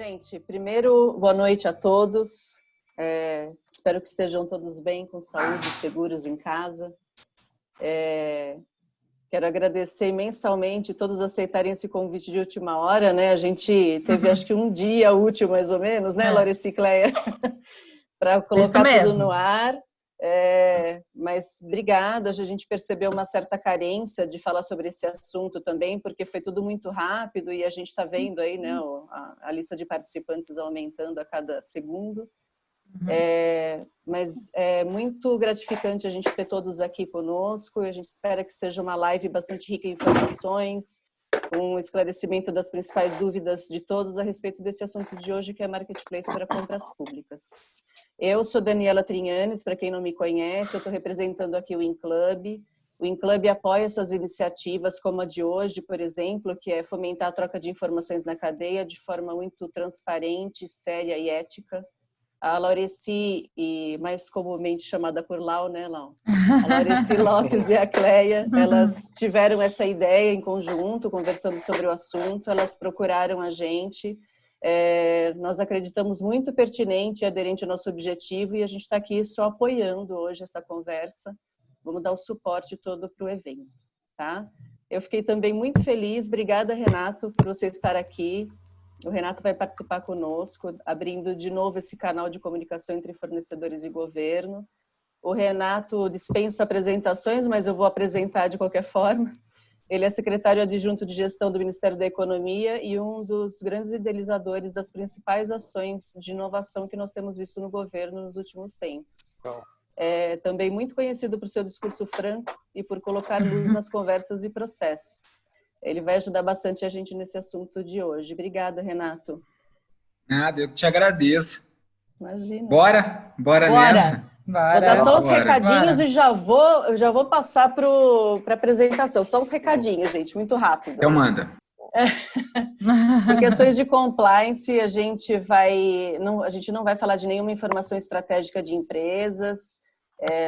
Gente, primeiro, boa noite a todos. Espero que estejam todos bem, com saúde, seguros em casa. Quero agradecer imensamente todos aceitarem esse convite de última hora, né? A gente teve, acho que um dia útil, mais ou menos, né, Laurici e Cleia? Para colocar tudo no ar. Mas obrigada, a gente percebeu uma certa carência de falar sobre esse assunto também, porque foi tudo muito rápido e a gente está vendo aí, né, a lista de participantes aumentando a cada segundo. Mas é muito gratificante a gente ter todos aqui conosco e a gente espera que seja uma live bastante rica em informações, um esclarecimento das principais dúvidas de todos a respeito desse assunto de hoje, que é Marketplace para compras públicas. Eu sou Daniela Trinhanes, para quem não me conhece, eu estou representando aqui o InClub. O InClub apoia essas iniciativas, como a de hoje, por exemplo, que é fomentar a troca de informações na cadeia de forma muito transparente, séria e ética. A Laurici, e mais comumente chamada por Lau, né, Lau? A Laurici Lopes e a Cleia, elas tiveram essa ideia em conjunto, conversando sobre o assunto, elas procuraram a gente. Nós acreditamos muito pertinente e aderente ao nosso objetivo e a gente está aqui só apoiando hoje essa conversa. Vamos dar o suporte todo para o evento, tá? Eu fiquei também muito feliz, obrigada, Renato, por você estar aqui. O Renato vai participar conosco, abrindo de novo esse canal de comunicação entre fornecedores e governo. O Renato dispensa apresentações, mas eu vou apresentar de qualquer forma. Ele é secretário adjunto de gestão do Ministério da Economia e um dos grandes idealizadores das principais ações de inovação que nós temos visto no governo nos últimos tempos. É também muito conhecido por seu discurso franco e por colocar luz nas conversas e processos. Ele vai ajudar bastante a gente nesse assunto de hoje. Obrigada, Renato. Nada, eu que te agradeço. Imagina. Bora nessa? Vou dar só os recadinhos e já vou passar para a apresentação. Só os recadinhos, gente, muito rápido. Então manda. Por questões de compliance, a gente não vai falar de nenhuma informação estratégica de empresas.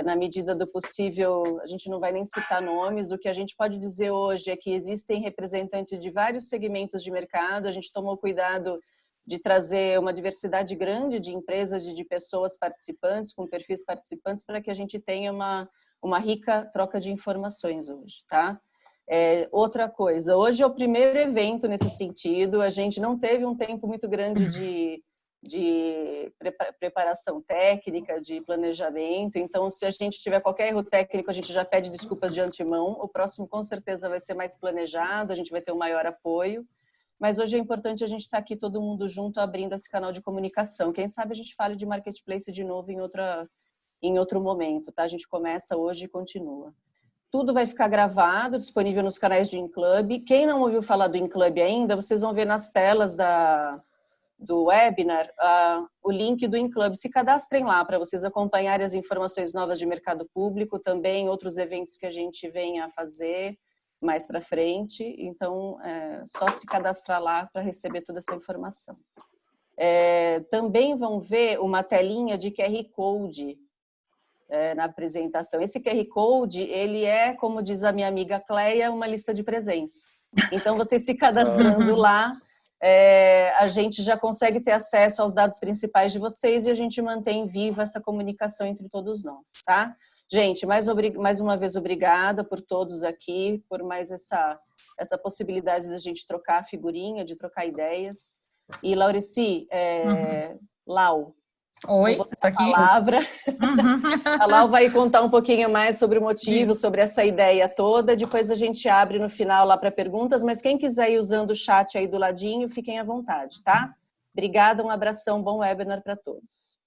Na medida do possível, a gente não vai nem citar nomes. O que a gente pode dizer hoje é que existem representantes de vários segmentos de mercado. A gente tomou cuidado de trazer uma diversidade grande de empresas e de pessoas participantes, com perfis participantes, para que a gente tenha uma rica troca de informações hoje, tá? Outra coisa, hoje é o primeiro evento nesse sentido, a gente não teve um tempo muito grande de preparação técnica, de planejamento, então se a gente tiver qualquer erro técnico, a gente já pede desculpas de antemão. O próximo com certeza vai ser mais planejado, a gente vai ter um maior apoio. Mas hoje é importante a gente estar aqui todo mundo junto, abrindo esse canal de comunicação. Quem sabe a gente fale de Marketplace de novo em outro momento, tá? A gente começa hoje e continua. Tudo vai ficar gravado, disponível nos canais do InClub. Quem não ouviu falar do InClub ainda, vocês vão ver nas telas do webinar o link do InClub. Se cadastrem lá para vocês acompanharem as informações novas de mercado público, também outros eventos que a gente venha a fazer mais para frente, então só se cadastrar lá para receber toda essa informação. Também vão ver uma telinha de QR Code na apresentação. Esse QR Code, ele é, como diz a minha amiga Cleia, uma lista de presença. Então, vocês se cadastrando lá, a gente já consegue ter acesso aos dados principais de vocês e a gente mantém viva essa comunicação entre todos nós, tá? Gente, mais uma vez, obrigada por todos aqui, por mais essa possibilidade da gente trocar figurinha, de trocar ideias. E, Laurici, Lau, oi, tá aqui. Palavra. A Lau vai contar um pouquinho mais sobre o motivo, sobre essa ideia toda. Depois a gente abre no final lá para perguntas, mas quem quiser ir usando o chat aí do ladinho, fiquem à vontade, tá? Obrigada, um abração, bom webinar para todos.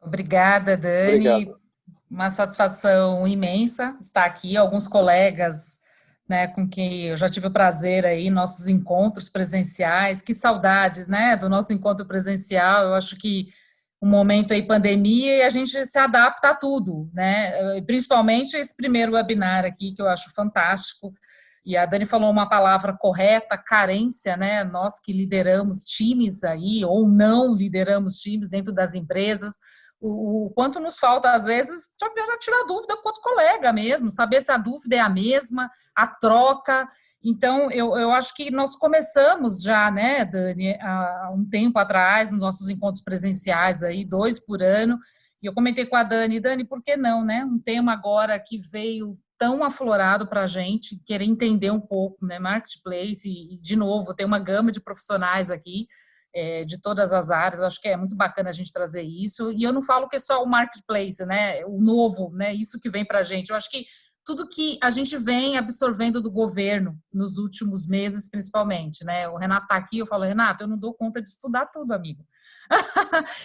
Obrigada, Dani. Obrigado. Uma satisfação imensa estar aqui. Alguns colegas, né, com quem eu já tive o prazer aí, nossos encontros presenciais. Que saudades, né, do nosso encontro presencial. Eu acho que um momento aí, pandemia, e a gente se adapta a tudo, né? Principalmente esse primeiro webinar aqui, que eu acho fantástico. E a Dani falou uma palavra correta, carência, né? Nós que lideramos times aí, ou não lideramos times dentro das empresas, o quanto nos falta, às vezes, tirar dúvida com outro colega mesmo, saber se a dúvida é a mesma, a troca. Então, eu acho que nós começamos já, né, Dani, há um tempo atrás, nos nossos encontros presenciais, aí, 2 por ano, e eu comentei com a Dani, por que não, né? Um tema agora que veio tão aflorado para a gente, querer entender um pouco, né, marketplace, e, de novo, tem uma gama de profissionais aqui, de todas as áreas, acho que é muito bacana a gente trazer isso, e eu não falo que é só o marketplace, né, o novo, né, isso que vem para a gente, eu acho que tudo que a gente vem absorvendo do governo nos últimos meses, principalmente, né, o Renato está aqui, eu falo, Renato, eu não dou conta de estudar tudo, amigo.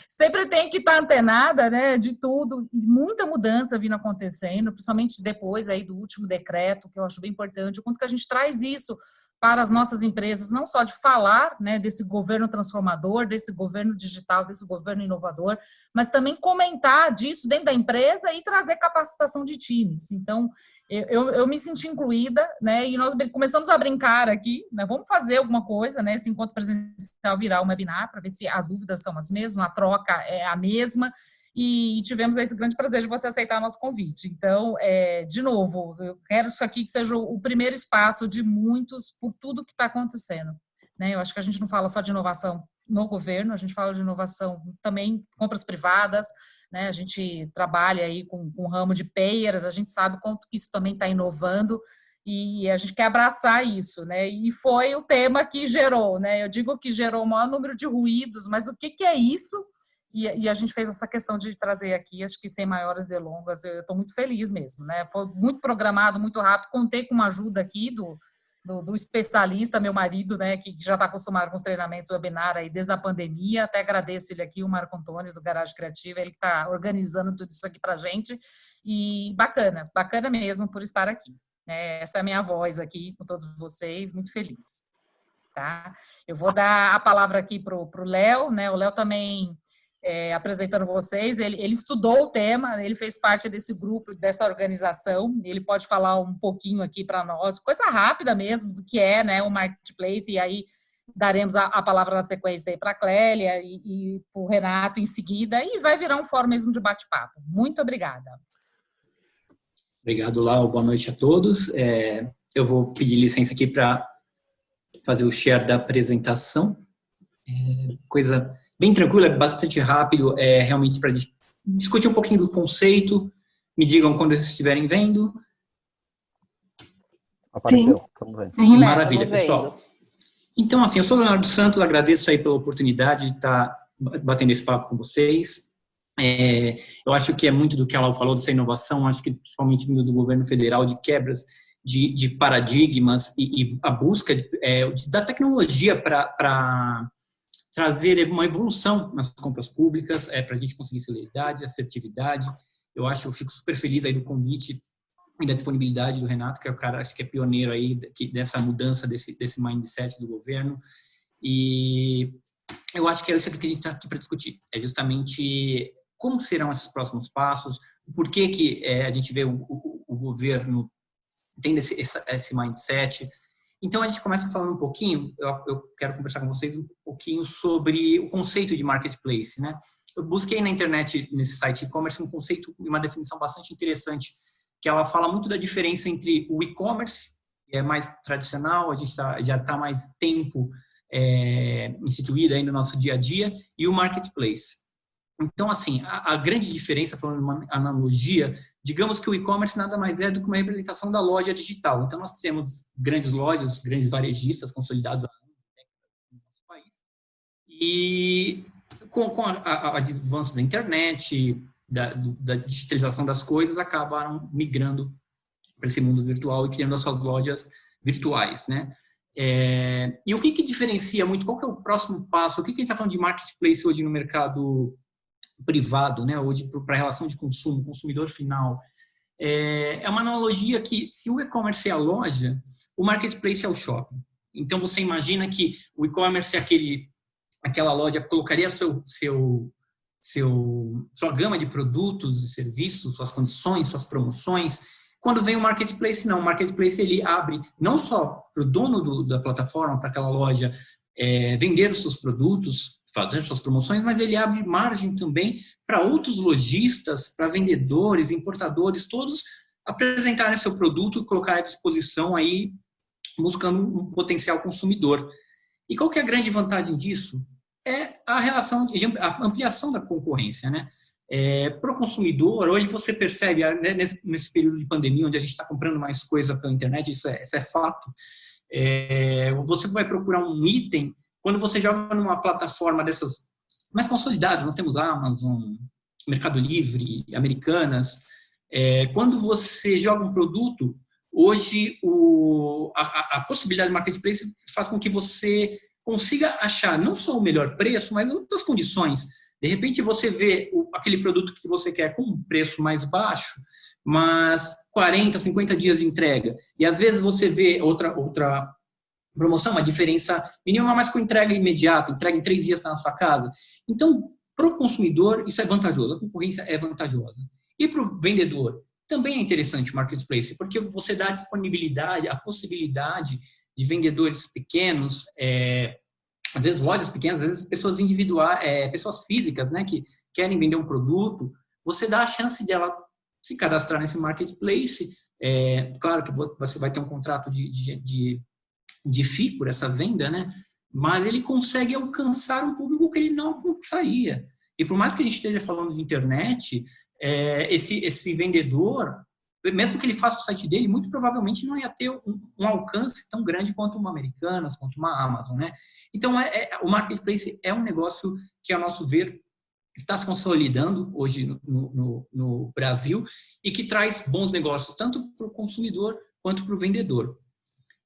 Sempre tem que estar antenada, né, de tudo, e muita mudança vindo acontecendo, principalmente depois aí do último decreto, que eu acho bem importante, o quanto que a gente traz isso para as nossas empresas, não só de falar, né, desse governo transformador, desse governo digital, desse governo inovador, mas também comentar disso dentro da empresa e trazer capacitação de times. Então, eu me senti incluída, né, e nós começamos a brincar aqui, né, vamos fazer alguma coisa, né, esse encontro presencial virar um webinar, para ver se as dúvidas são as mesmas, a troca é a mesma, e tivemos esse grande prazer de você aceitar nosso convite. Então, de novo, eu quero isso aqui que seja o primeiro espaço de muitos por tudo que está acontecendo, né? Eu acho que a gente não fala só de inovação no governo, a gente fala de inovação também compras privadas, né? A gente trabalha aí com o ramo de payers, a gente sabe quanto que isso também está inovando, e a gente quer abraçar isso, né? E foi o tema que gerou, né? Eu digo que gerou o maior número de ruídos, mas o que é isso? E a gente fez essa questão de trazer aqui, acho que sem maiores delongas, eu estou muito feliz mesmo, né? Foi muito programado, muito rápido, contei com uma ajuda aqui do especialista, meu marido, né, que já está acostumado com os treinamentos webinar aí desde a pandemia, até agradeço ele aqui, o Marco Antônio, do Garagem Criativa, ele que está organizando tudo isso aqui para a gente, e bacana mesmo por estar aqui. Essa é a minha voz aqui com todos vocês, muito feliz. Tá? Eu vou dar a palavra aqui para o Léo, né? O Léo também... apresentando vocês, ele estudou o tema, ele fez parte desse grupo, dessa organização, ele pode falar um pouquinho aqui para nós, coisa rápida mesmo, do que é, né, o Marketplace, e aí daremos a palavra na sequência aí para a Clélia e para o Renato em seguida, e vai virar um fórum mesmo de bate-papo. Muito obrigada. Obrigado, Lau, boa noite a todos. Eu vou pedir licença aqui para fazer o share da apresentação. Coisa bem tranquila, bastante rápido, realmente para discutir um pouquinho do conceito. Me digam quando vocês estiverem vendo. Apareceu, estamos vendo. Sim, maravilha, pessoal. Então, assim, eu sou o Leonardo Santos, agradeço aí pela oportunidade de estar batendo esse papo com vocês. Eu acho que é muito do que ela falou dessa inovação, acho que principalmente vindo do governo federal, de quebras de paradigmas e a busca da tecnologia para trazer uma evolução nas compras públicas, para a gente conseguir celeridade, assertividade. Eu fico super feliz aí do convite e da disponibilidade do Renato, que é o cara, acho que é pioneiro aí dessa mudança desse mindset do governo. E eu acho que é isso que a gente está aqui para discutir. É justamente como serão esses próximos passos, por que a gente vê o governo tendo esse mindset. Então, a gente começa falando um pouquinho, eu quero conversar com vocês um pouquinho sobre o conceito de marketplace, né? Eu busquei na internet, nesse site e-commerce, um conceito e uma definição bastante interessante, que ela fala muito da diferença entre o e-commerce, que é mais tradicional, a gente já está mais tempo instituído aí no nosso dia a dia, e o marketplace. Então, assim, a grande diferença, falando de uma analogia, digamos que o e-commerce nada mais é do que uma representação da loja digital. Então, nós temos grandes lojas, grandes varejistas consolidados no nosso país. E com o avanço da internet, da digitalização das coisas, acabaram migrando para esse mundo virtual e criando as suas lojas virtuais, né? E o que diferencia muito? Qual que é o próximo passo? O que a gente está falando de marketplace hoje no mercado privado, né? Hoje para a relação de consumo, consumidor final? É uma analogia que, se o e-commerce é a loja, o marketplace é o shopping. Então, você imagina que o e-commerce é aquela loja que colocaria sua gama de produtos e serviços, suas condições, suas promoções. Quando vem o marketplace, não. O marketplace, ele abre não só para o dono da plataforma, para aquela loja, vender os seus produtos, fazer suas promoções, mas ele abre margem também para outros lojistas, para vendedores, importadores, todos apresentarem seu produto e colocar à disposição aí, buscando um potencial consumidor. E qual que é a grande vantagem disso? É a relação, a ampliação da concorrência, né? Para o consumidor, hoje você percebe, né, nesse período de pandemia, onde a gente está comprando mais coisa pela internet, isso é fato, você vai procurar um item, quando você joga numa plataforma dessas mais consolidadas, nós temos Amazon, Mercado Livre, Americanas, quando você joga um produto, hoje a possibilidade de marketplace faz com que você consiga achar não só o melhor preço, mas outras condições. De repente você vê aquele produto que você quer com um preço mais baixo, mas 40, 50 dias de entrega. E às vezes você vê outra promoção, uma diferença mínima, mas com entrega imediata, entrega em 3 dias na sua casa. Então, para o consumidor, isso é vantajoso, a concorrência é vantajosa. E para o vendedor, também é interessante o marketplace, porque você dá a disponibilidade, a possibilidade de vendedores pequenos, às vezes lojas pequenas, às vezes pessoas individuais, pessoas físicas, né, que querem vender um produto, você dá a chance de ela se cadastrar nesse marketplace. Claro que você vai ter um contrato de FII por essa venda, né? Mas ele consegue alcançar um público que ele não alcançaria. E por mais que a gente esteja falando de internet, esse vendedor, mesmo que ele faça o site dele, muito provavelmente não ia ter um alcance tão grande quanto uma Americanas, quanto uma Amazon, né? Então, o marketplace é um negócio que, a nosso ver, está se consolidando hoje no Brasil e que traz bons negócios, tanto para o consumidor quanto para o vendedor.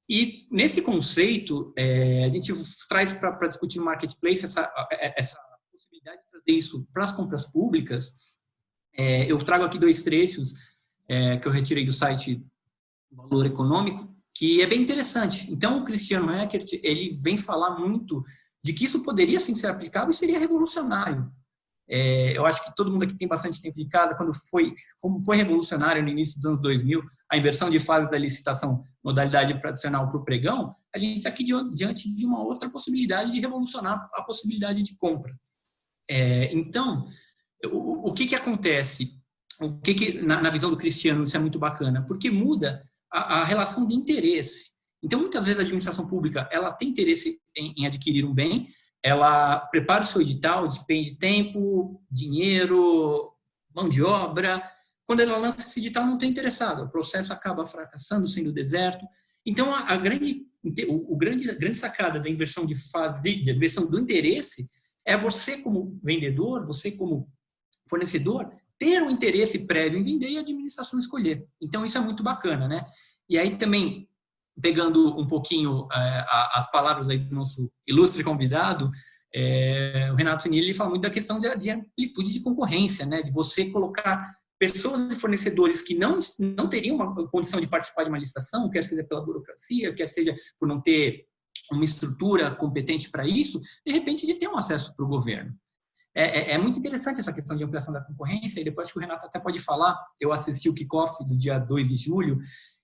E nesse conceito, a gente traz para discutir no marketplace essa possibilidade de trazer isso para as compras públicas. Eu trago aqui 2 trechos que eu retirei do site Valor Econômico, que é bem interessante. Então, o Cristiano Eckert, ele vem falar muito de que isso poderia sim ser aplicável e seria revolucionário. Eu acho que todo mundo aqui tem bastante tempo de casa, como foi revolucionário no início dos anos 2000, a inversão de fase da licitação, modalidade tradicional para o pregão, a gente está aqui diante de uma outra possibilidade de revolucionar a possibilidade de compra. Então, o que acontece? Na visão do Cristiano, isso é muito bacana, porque muda a relação de interesse. Então, muitas vezes a administração pública ela tem interesse em adquirir um bem, ela prepara o seu edital, despende tempo, dinheiro, mão de obra. Quando ela lança esse edital, não tem interessado. O processo acaba fracassando, sendo deserto. Então, a grande sacada da inversão de fase, da inversão do interesse, é você como vendedor, você como fornecedor, ter um interesse prévio em vender e a administração escolher. Então, isso é muito bacana, né? E aí também, pegando um pouquinho as palavras aí do nosso ilustre convidado, o Renato Senili, ele fala muito da questão de amplitude de concorrência, né? De você colocar pessoas e fornecedores que não teriam uma condição de participar de uma licitação, quer seja pela burocracia, quer seja por não ter uma estrutura competente para isso, de repente de ter um acesso para o governo. É muito interessante essa questão de ampliação da concorrência, e depois que o Renato até pode falar, eu assisti o kickoff do dia 2 de julho,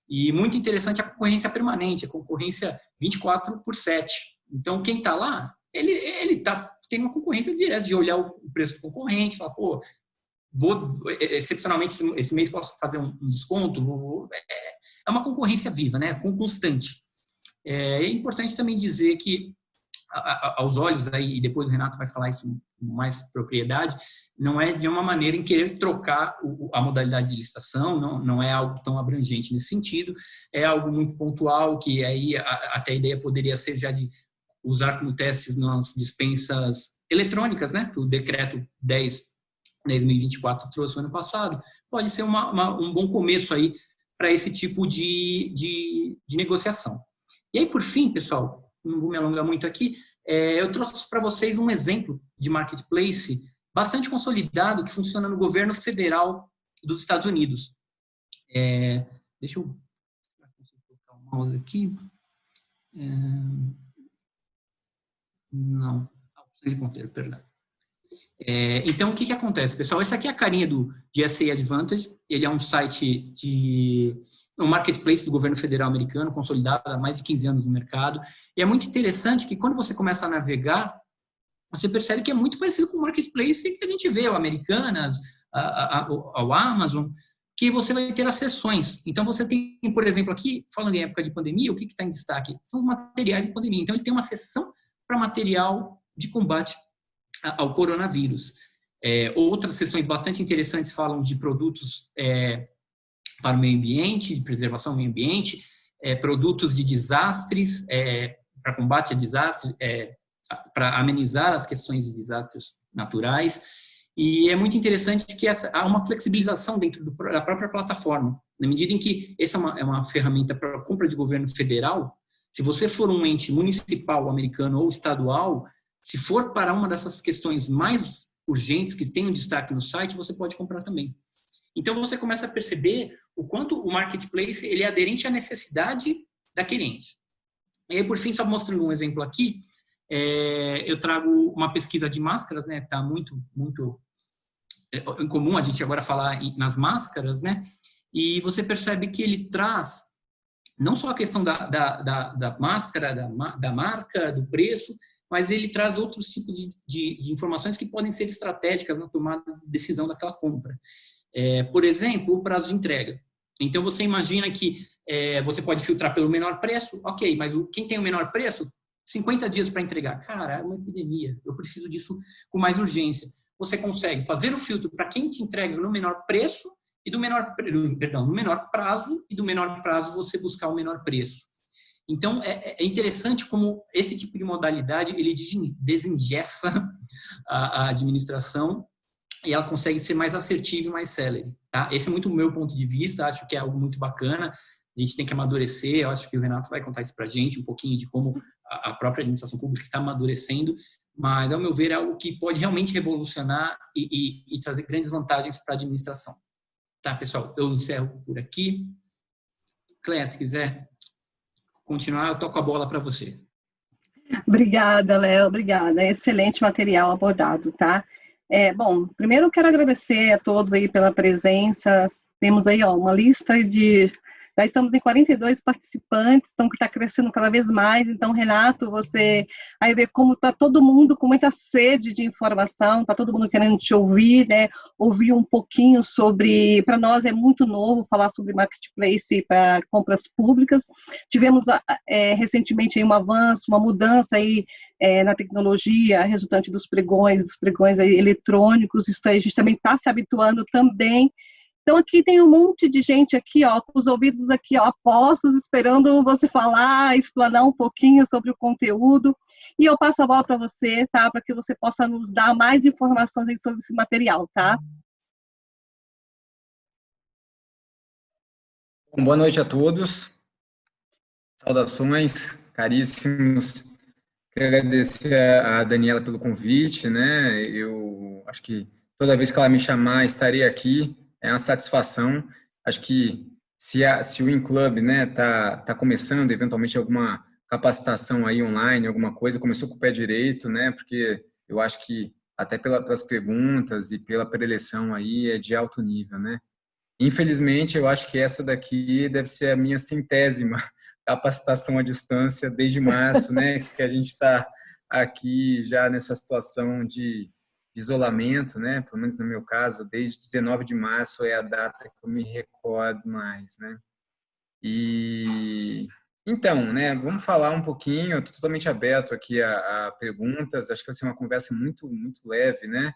e muito interessante a concorrência permanente, a concorrência 24/7. Então, quem está lá, ele tem uma concorrência direta de olhar o preço do concorrente, falar, pô, excepcionalmente, esse mês posso fazer um desconto. É uma concorrência viva, né? Constante. É importante também dizer que, aos olhos, aí, e depois o Renato vai falar isso com mais propriedade, não é de uma maneira em querer trocar a modalidade de licitação, não é algo tão abrangente nesse sentido, é algo muito pontual, que aí até a ideia poderia ser já de usar como testes nas dispensas eletrônicas, né? Que o decreto 10.024 trouxe no ano passado, pode ser um bom começo aí para esse tipo de negociação. E aí, por fim, pessoal, não vou me alongar muito aqui, eu trouxe para vocês um exemplo de marketplace bastante consolidado que funciona no governo federal dos Estados Unidos. Deixa eu colocar o mouse aqui. Não, de ponteiro, perdão. Então, o que acontece, pessoal? Essa aqui é a carinha do GSA Advantage. Ele é um site um marketplace do governo federal americano, consolidado há mais de 15 anos no mercado. E é muito interessante que quando você começa a navegar, você percebe que é muito parecido com o marketplace que a gente vê, o Americanas, o Amazon, que você vai ter as seções. Então, você tem, por exemplo, aqui, falando em época de pandemia, o que está em destaque? São os materiais de pandemia. Então, ele tem uma seção para material de combate ao coronavírus. Outras seções bastante interessantes falam de produtos para o meio ambiente, de preservação do meio ambiente, produtos de desastres, para combate a desastres, para amenizar as questões de desastres naturais. E é muito interessante que há uma flexibilização dentro da própria plataforma. Na medida em que essa é uma ferramenta para compra de governo federal, se você for um ente municipal, americano ou estadual, se for para uma dessas questões mais urgentes que tem um destaque no site, você pode comprar também. Então, você começa a perceber o quanto o marketplace ele é aderente à necessidade daquele ente. E aí, por fim, só mostrando um exemplo aqui, eu trago uma pesquisa de máscaras, né? Está muito comum a gente agora falar nas máscaras, né? E você percebe que ele traz não só a questão da máscara, da marca, do preço, mas ele traz outros tipos de informações que podem ser estratégicas na tomada de decisão daquela compra. Por exemplo, o prazo de entrega. Então, você imagina que você pode filtrar pelo menor preço, ok, mas quem tem o menor preço, 50 dias para entregar. Cara, é uma epidemia, eu preciso disso com mais urgência. Você consegue fazer o filtro para quem te entrega no menor preço e no menor prazo, e do menor prazo você buscar o menor preço. Então, é interessante como esse tipo de modalidade, ele desengessa a administração e ela consegue ser mais assertiva e mais célere. Tá? Esse é muito o meu ponto de vista, acho que é algo muito bacana, a gente tem que amadurecer, eu acho que o Renato vai contar isso para a gente, um pouquinho de como a própria administração pública está amadurecendo, mas, ao meu ver, é algo que pode realmente revolucionar e trazer grandes vantagens para a administração. Tá, pessoal? Eu encerro por aqui. Cléia, se quiser continuar, eu toco a bola para você. Obrigada, Léo, obrigada. Excelente material abordado, tá? Bom, primeiro eu quero agradecer a todos aí pela presença. Temos aí, uma lista de... Já estamos em 42 participantes, então que está crescendo cada vez mais. Então, Renato, você aí vê como está todo mundo com muita sede de informação, está todo mundo querendo te ouvir, né? Ouvir um pouquinho sobre... Para nós é muito novo falar sobre marketplace para compras públicas. Tivemos recentemente aí um avanço, uma mudança aí na tecnologia, resultante dos pregões aí eletrônicos. Isso aí a gente também está se habituando também. Então, aqui tem um monte de gente aqui, com os ouvidos aqui, postos, esperando você falar, explanar um pouquinho sobre o conteúdo. E eu passo a bola para você, tá? Para que você possa nos dar mais informações sobre esse material, tá? Bom, boa noite a todos. Saudações, caríssimos. Quero agradecer a Daniela pelo convite, né? Eu acho que toda vez que ela me chamar, estarei aqui. É uma satisfação. Acho que se o InClub, né, tá começando, eventualmente, alguma capacitação aí online, alguma coisa, começou com o pé direito, né, porque eu acho que até pelas perguntas e pela preleção aí é de alto nível, né. Infelizmente, eu acho que essa daqui deve ser a minha 100ª capacitação à distância desde março, né, que a gente está aqui já nessa situação de isolamento, né? Pelo menos no meu caso, desde 19 de março é a data que eu me recordo mais, né? E então, né? Vamos falar um pouquinho. Eu estou totalmente aberto aqui a perguntas. Acho que vai ser uma conversa muito leve, né?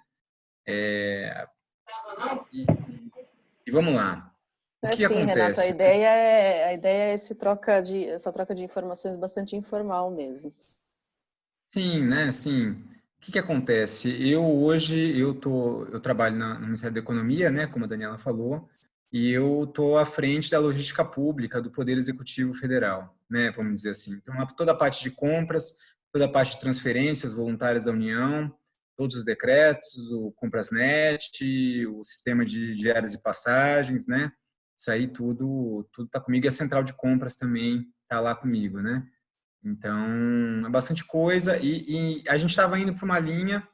E vamos lá. O que acontece? Renato, a ideia é essa troca de informações bastante informal mesmo. Sim, né? Sim. O que acontece? Hoje eu trabalho no Ministério da Economia, né, como a Daniela falou, e eu estou à frente da logística pública do Poder Executivo Federal, né, vamos dizer assim. Então, toda a parte de compras, toda a parte de transferências voluntárias da União, todos os decretos, o Comprasnet, o sistema de diárias e passagens, né, isso aí tudo está comigo, e a central de compras também está lá comigo, né. Então, é bastante coisa e a gente estava indo para uma linha,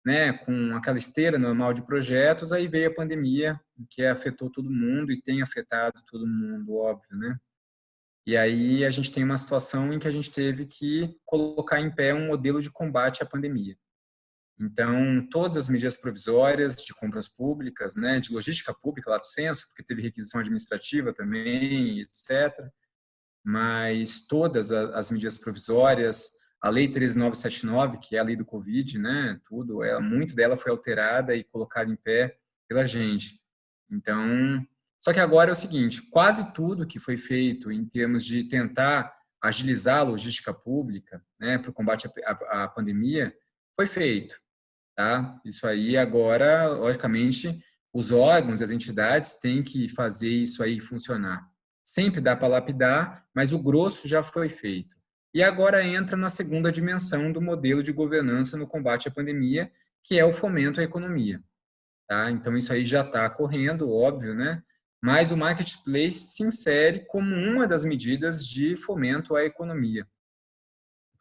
né, com aquela esteira normal de projetos, aí veio a pandemia, que afetou todo mundo e tem afetado todo mundo, óbvio, né? E aí a gente tem uma situação em que a gente teve que colocar em pé um modelo de combate à pandemia. Então, todas as medidas provisórias de compras públicas, né, de logística pública, lato sensu, porque teve requisição administrativa também, etc., mas todas as medidas provisórias, a Lei 13.979, que é a lei do Covid, né, tudo, muito dela foi alterada e colocada em pé pela gente. Então, só que agora é o seguinte, quase tudo que foi feito em termos de tentar agilizar a logística pública, né, para o combate à pandemia, foi feito, tá? Isso aí agora, logicamente, os órgãos, as entidades têm que fazer isso aí funcionar. Sempre dá para lapidar, mas o grosso já foi feito. E agora entra na segunda dimensão do modelo de governança no combate à pandemia, que é o fomento à economia. Tá? Então, isso aí já está correndo, óbvio, né? Mas o marketplace se insere como uma das medidas de fomento à economia.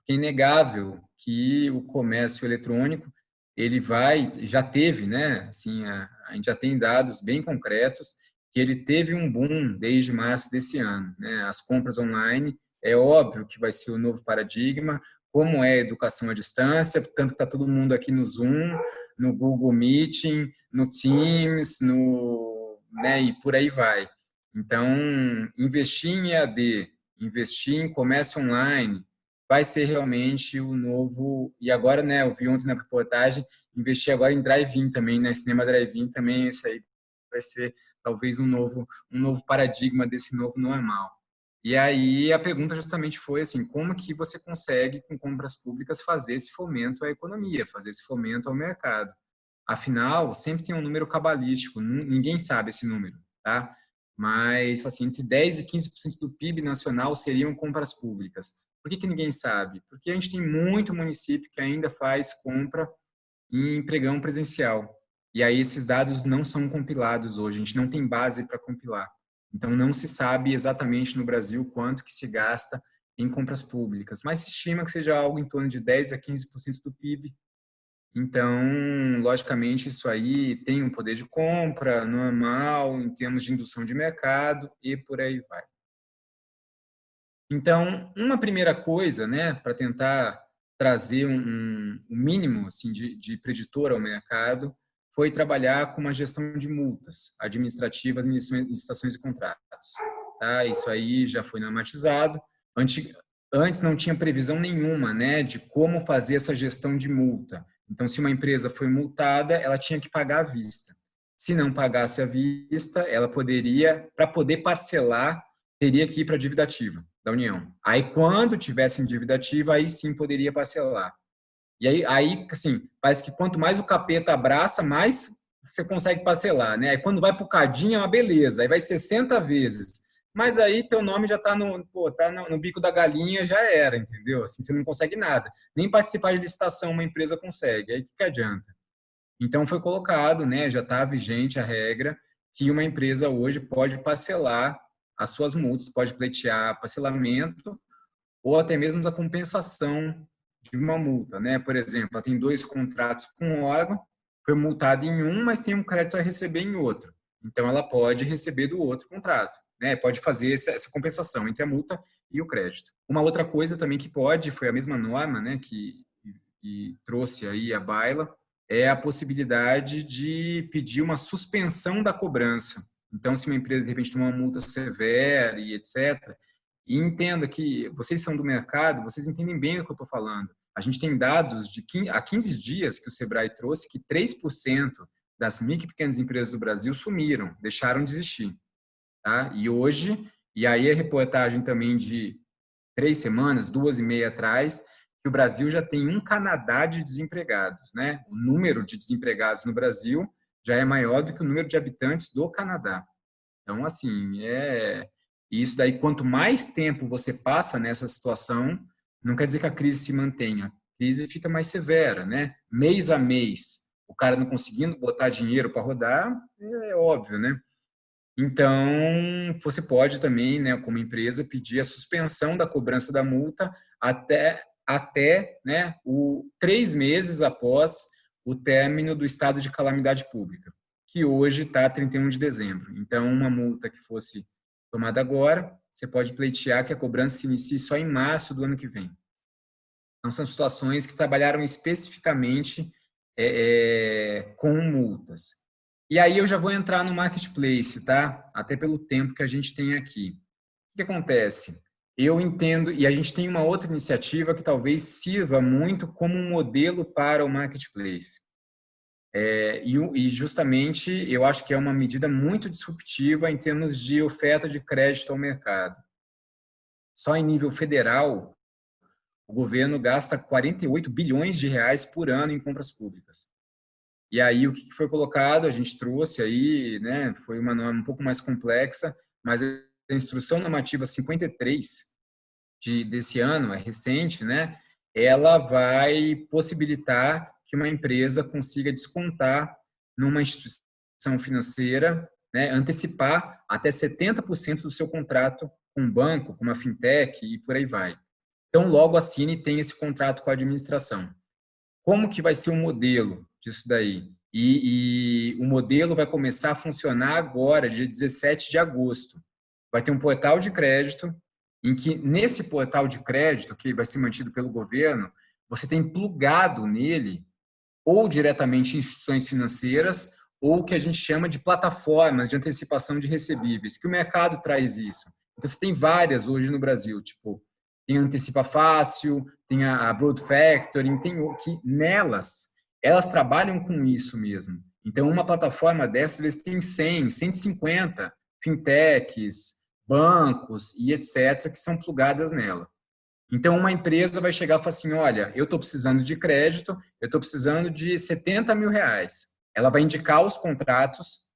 É inegável que o comércio eletrônico, ele já teve, né? Assim, a gente já tem dados bem concretos que ele teve um boom desde março desse ano, né? As compras online, é óbvio que vai ser o novo paradigma, como é a educação à distância, tanto que está todo mundo aqui no Zoom, no Google Meeting, no Teams, né, e por aí vai. Então, investir em EAD, investir em comércio online, vai ser realmente o novo... E agora, né, eu vi ontem na reportagem, investir agora em drive-in também, né, cinema drive-in também, isso aí vai ser talvez um novo paradigma desse novo normal. E aí a pergunta justamente foi assim, como que você consegue, com compras públicas, fazer esse fomento à economia, fazer esse fomento ao mercado? Afinal, sempre tem um número cabalístico, ninguém sabe esse número, tá? Mas, assim, entre 10% e 15% do PIB nacional seriam compras públicas. Por que ninguém sabe? Porque a gente tem muito município que ainda faz compra em pregão presencial. E aí esses dados não são compilados hoje, a gente não tem base para compilar. Então, não se sabe exatamente no Brasil quanto que se gasta em compras públicas, mas se estima que seja algo em torno de 10% a 15% do PIB. Então, logicamente, isso aí tem um poder de compra normal, em termos de indução de mercado e por aí vai. Então, uma primeira coisa, né, para tentar trazer um mínimo assim, de preditor ao mercado, foi trabalhar com uma gestão de multas administrativas em licitações e contratos. Tá? Isso aí já foi normatizado. Antes não tinha previsão nenhuma, né, de como fazer essa gestão de multa. Então, se uma empresa foi multada, ela tinha que pagar à vista. Se não pagasse à vista, ela poderia, para poder parcelar, teria que ir para a dívida ativa da União. Aí, quando tivesse em dívida ativa, aí sim poderia parcelar. E aí, assim, parece que quanto mais o capeta abraça, mais você consegue parcelar, né? Aí quando vai pro cadinho é uma beleza, aí vai 60 vezes. Mas aí teu nome já tá no bico da galinha, já era, entendeu? Assim, você não consegue nada. Nem participar de licitação uma empresa consegue, aí o que adianta? Então foi colocado, né, já está vigente a regra que uma empresa hoje pode parcelar as suas multas, pode pleitear parcelamento ou até mesmo a compensação de uma multa, né? Por exemplo, ela tem 2 contratos com um órgão, foi multada em um, mas tem um crédito a receber em outro. Então, ela pode receber do outro contrato, né? Pode fazer essa compensação entre a multa e o crédito. Uma outra coisa também que pode, foi a mesma norma, né, que trouxe aí a baila, é a possibilidade de pedir uma suspensão da cobrança. Então, se uma empresa, de repente, tem uma multa severa e etc., e entenda que vocês são do mercado, vocês entendem bem o que eu estou falando. A gente tem dados de há 15 dias que o Sebrae trouxe que 3% das micro e pequenas empresas do Brasil sumiram, deixaram de existir. Tá? E hoje, e aí a reportagem também de 3 semanas, 2,5 atrás, que o Brasil já tem um Canadá de desempregados. Né? O número de desempregados no Brasil já é maior do que o número de habitantes do Canadá. Então, assim, E isso daí, quanto mais tempo você passa nessa situação, não quer dizer que a crise se mantenha. A crise fica mais severa, né? Mês a mês, o cara não conseguindo botar dinheiro para rodar, é óbvio, né? Então, você pode também, né, como empresa, pedir a suspensão da cobrança da multa até né, 3 meses após o término do estado de calamidade pública, que hoje está 31 de dezembro. Então, uma multa que fosse tomada agora, você pode pleitear que a cobrança se inicie só em março do ano que vem. Então, são situações que trabalharam especificamente com multas. E aí eu já vou entrar no marketplace, tá? Até pelo tempo que a gente tem aqui. O que acontece? Eu entendo, e a gente tem uma outra iniciativa que talvez sirva muito como um modelo para o marketplace. E justamente eu acho que é uma medida muito disruptiva em termos de oferta de crédito ao mercado. Só em nível federal, o governo gasta 48 bilhões de reais por ano em compras públicas. E aí o que foi colocado? A gente trouxe aí, né, foi uma norma um pouco mais complexa, mas a Instrução Normativa 53 desse ano, é recente, né, ela vai possibilitar que uma empresa consiga descontar numa instituição financeira, né, antecipar até 70% do seu contrato com um banco, com uma fintech e por aí vai. Então, logo assine e tem esse contrato com a administração. Como que vai ser o modelo disso daí? E o modelo vai começar a funcionar agora, dia 17 de agosto. Vai ter um portal de crédito, em que nesse portal de crédito, que vai ser mantido pelo governo, você tem plugado nele ou diretamente instituições financeiras ou o que a gente chama de plataformas de antecipação de recebíveis, que o mercado traz isso. Então, você tem várias hoje no Brasil, tipo, tem a Antecipa Fácil, tem a Broad Factoring, tem que nelas, elas trabalham com isso mesmo. Então, uma plataforma dessas, às vezes, tem 100, 150 fintechs, bancos e etc., que são plugadas nela. Então, uma empresa vai chegar e falar assim, olha, eu estou precisando de crédito, eu estou precisando de 70 mil reais. Ela vai indicar os contratos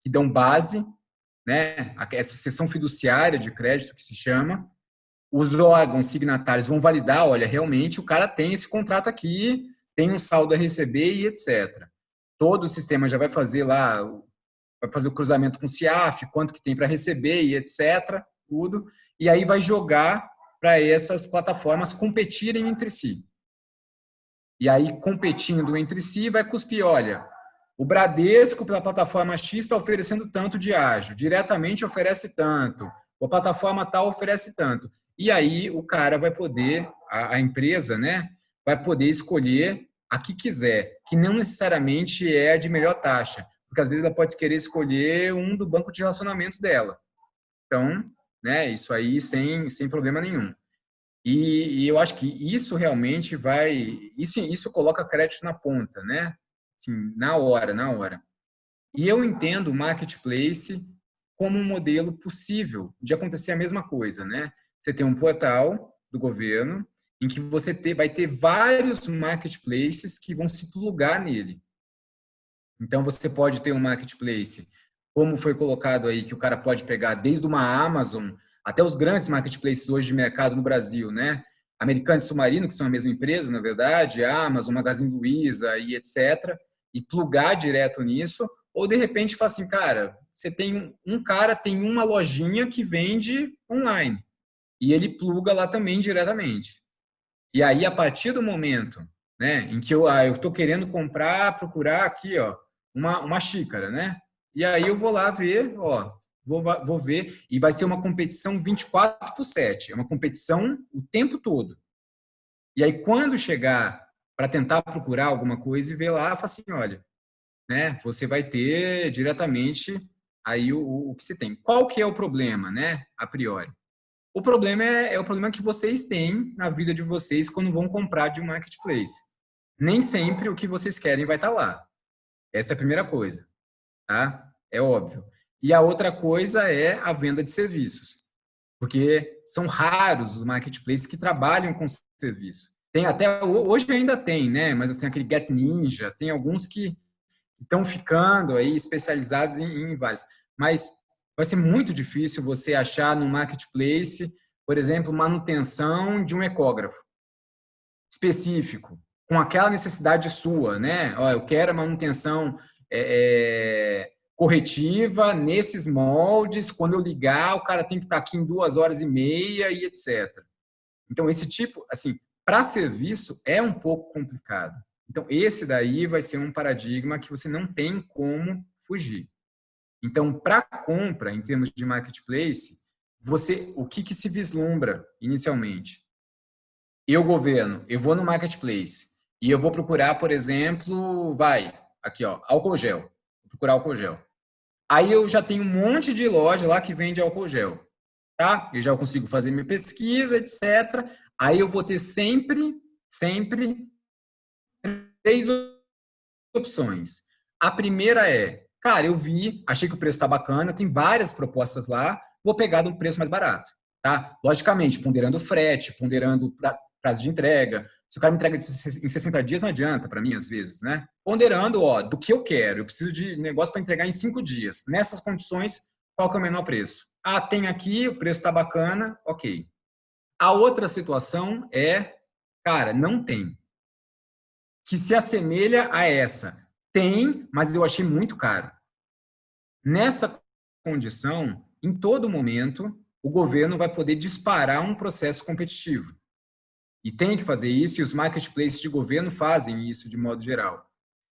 que dão base, né, essa seção fiduciária de crédito que se chama. Os órgãos signatários vão validar, olha, realmente o cara tem esse contrato aqui, tem um saldo a receber e etc. Todo o sistema já vai fazer lá, vai fazer o cruzamento com o CIAF, quanto que tem para receber e etc. Tudo. E aí vai jogar para essas plataformas competirem entre si. E aí, competindo entre si, vai cuspir, olha, o Bradesco, pela plataforma X, está oferecendo tanto de ágio, diretamente oferece tanto, a plataforma tal oferece tanto. E aí o cara vai poder, a empresa, né, vai poder escolher a que quiser, que não necessariamente é a de melhor taxa, porque às vezes ela pode querer escolher um do banco de relacionamento dela. Então, né, isso aí sem problema nenhum. E eu acho que isso realmente isso coloca crédito na ponta, né? Assim, na hora. E eu entendo o marketplace como um modelo possível de acontecer a mesma coisa, né? Você tem um portal do governo em que você vai ter vários marketplaces que vão se plugar nele. Então, você pode ter um marketplace, como foi colocado aí, que o cara pode pegar desde uma Amazon até os grandes marketplaces hoje de mercado no Brasil, né? Americanas e Submarino, que são a mesma empresa, na verdade, a Amazon, Magazine Luiza e etc., e plugar direto nisso, ou de repente falar assim, cara, você tem um cara tem uma lojinha que vende online, e ele pluga lá também diretamente. E aí, a partir do momento, né, em que eu estou querendo procurar aqui, ó, uma xícara, né? E aí eu vou lá ver, ó, vou ver, e vai ser uma competição 24/7, é uma competição o tempo todo. E aí, quando chegar para tentar procurar alguma coisa e ver lá, fala assim, olha, né, você vai ter diretamente aí o que você tem. Qual que é o problema, né, a priori? O problema é o problema que vocês têm na vida de vocês quando vão comprar de um marketplace. Nem sempre o que vocês querem vai estar lá. Essa é a primeira coisa, tá? É óbvio. E a outra coisa é a venda de serviços, porque são raros os marketplaces que trabalham com serviço. Tem até hoje ainda tem, né? Mas tem aquele Get Ninja, tem alguns que estão ficando aí especializados em vários. Mas vai ser muito difícil você achar no marketplace, por exemplo, manutenção de um ecógrafo específico, com aquela necessidade sua, né? Ó, eu quero a manutenção corretiva nesses moldes, quando eu ligar, o cara tem que estar aqui em 2h30 e etc. Então, esse tipo, assim, para serviço é um pouco complicado. Então, esse daí vai ser um paradigma que você não tem como fugir. Então, para compra, em termos de marketplace, o que se vislumbra inicialmente? Eu, governo, eu vou no marketplace, e eu vou procurar, por exemplo, aqui, ó, álcool gel. Vou procurar álcool gel. Aí eu já tenho um monte de loja lá que vende álcool gel, tá? Eu já consigo fazer minha pesquisa, etc. Aí eu vou ter sempre 3 opções. A primeira é, cara, eu vi, achei que o preço está bacana, tem várias propostas lá, vou pegar de um preço mais barato, tá? Logicamente, ponderando o frete, ponderando prazo de entrega. Se o cara me entrega em 60 dias, não adianta para mim, às vezes, né? Ponderando, ó, do que eu quero. Eu preciso de negócio para entregar em 5 dias. Nessas condições, qual que é o menor preço? Ah, tem aqui, o preço está bacana, ok. A outra situação é, cara, não tem. Que se assemelha a essa. Tem, mas eu achei muito caro. Nessa condição, em todo momento, o governo vai poder disparar um processo competitivo. E tem que fazer isso, e os marketplaces de governo fazem isso de modo geral.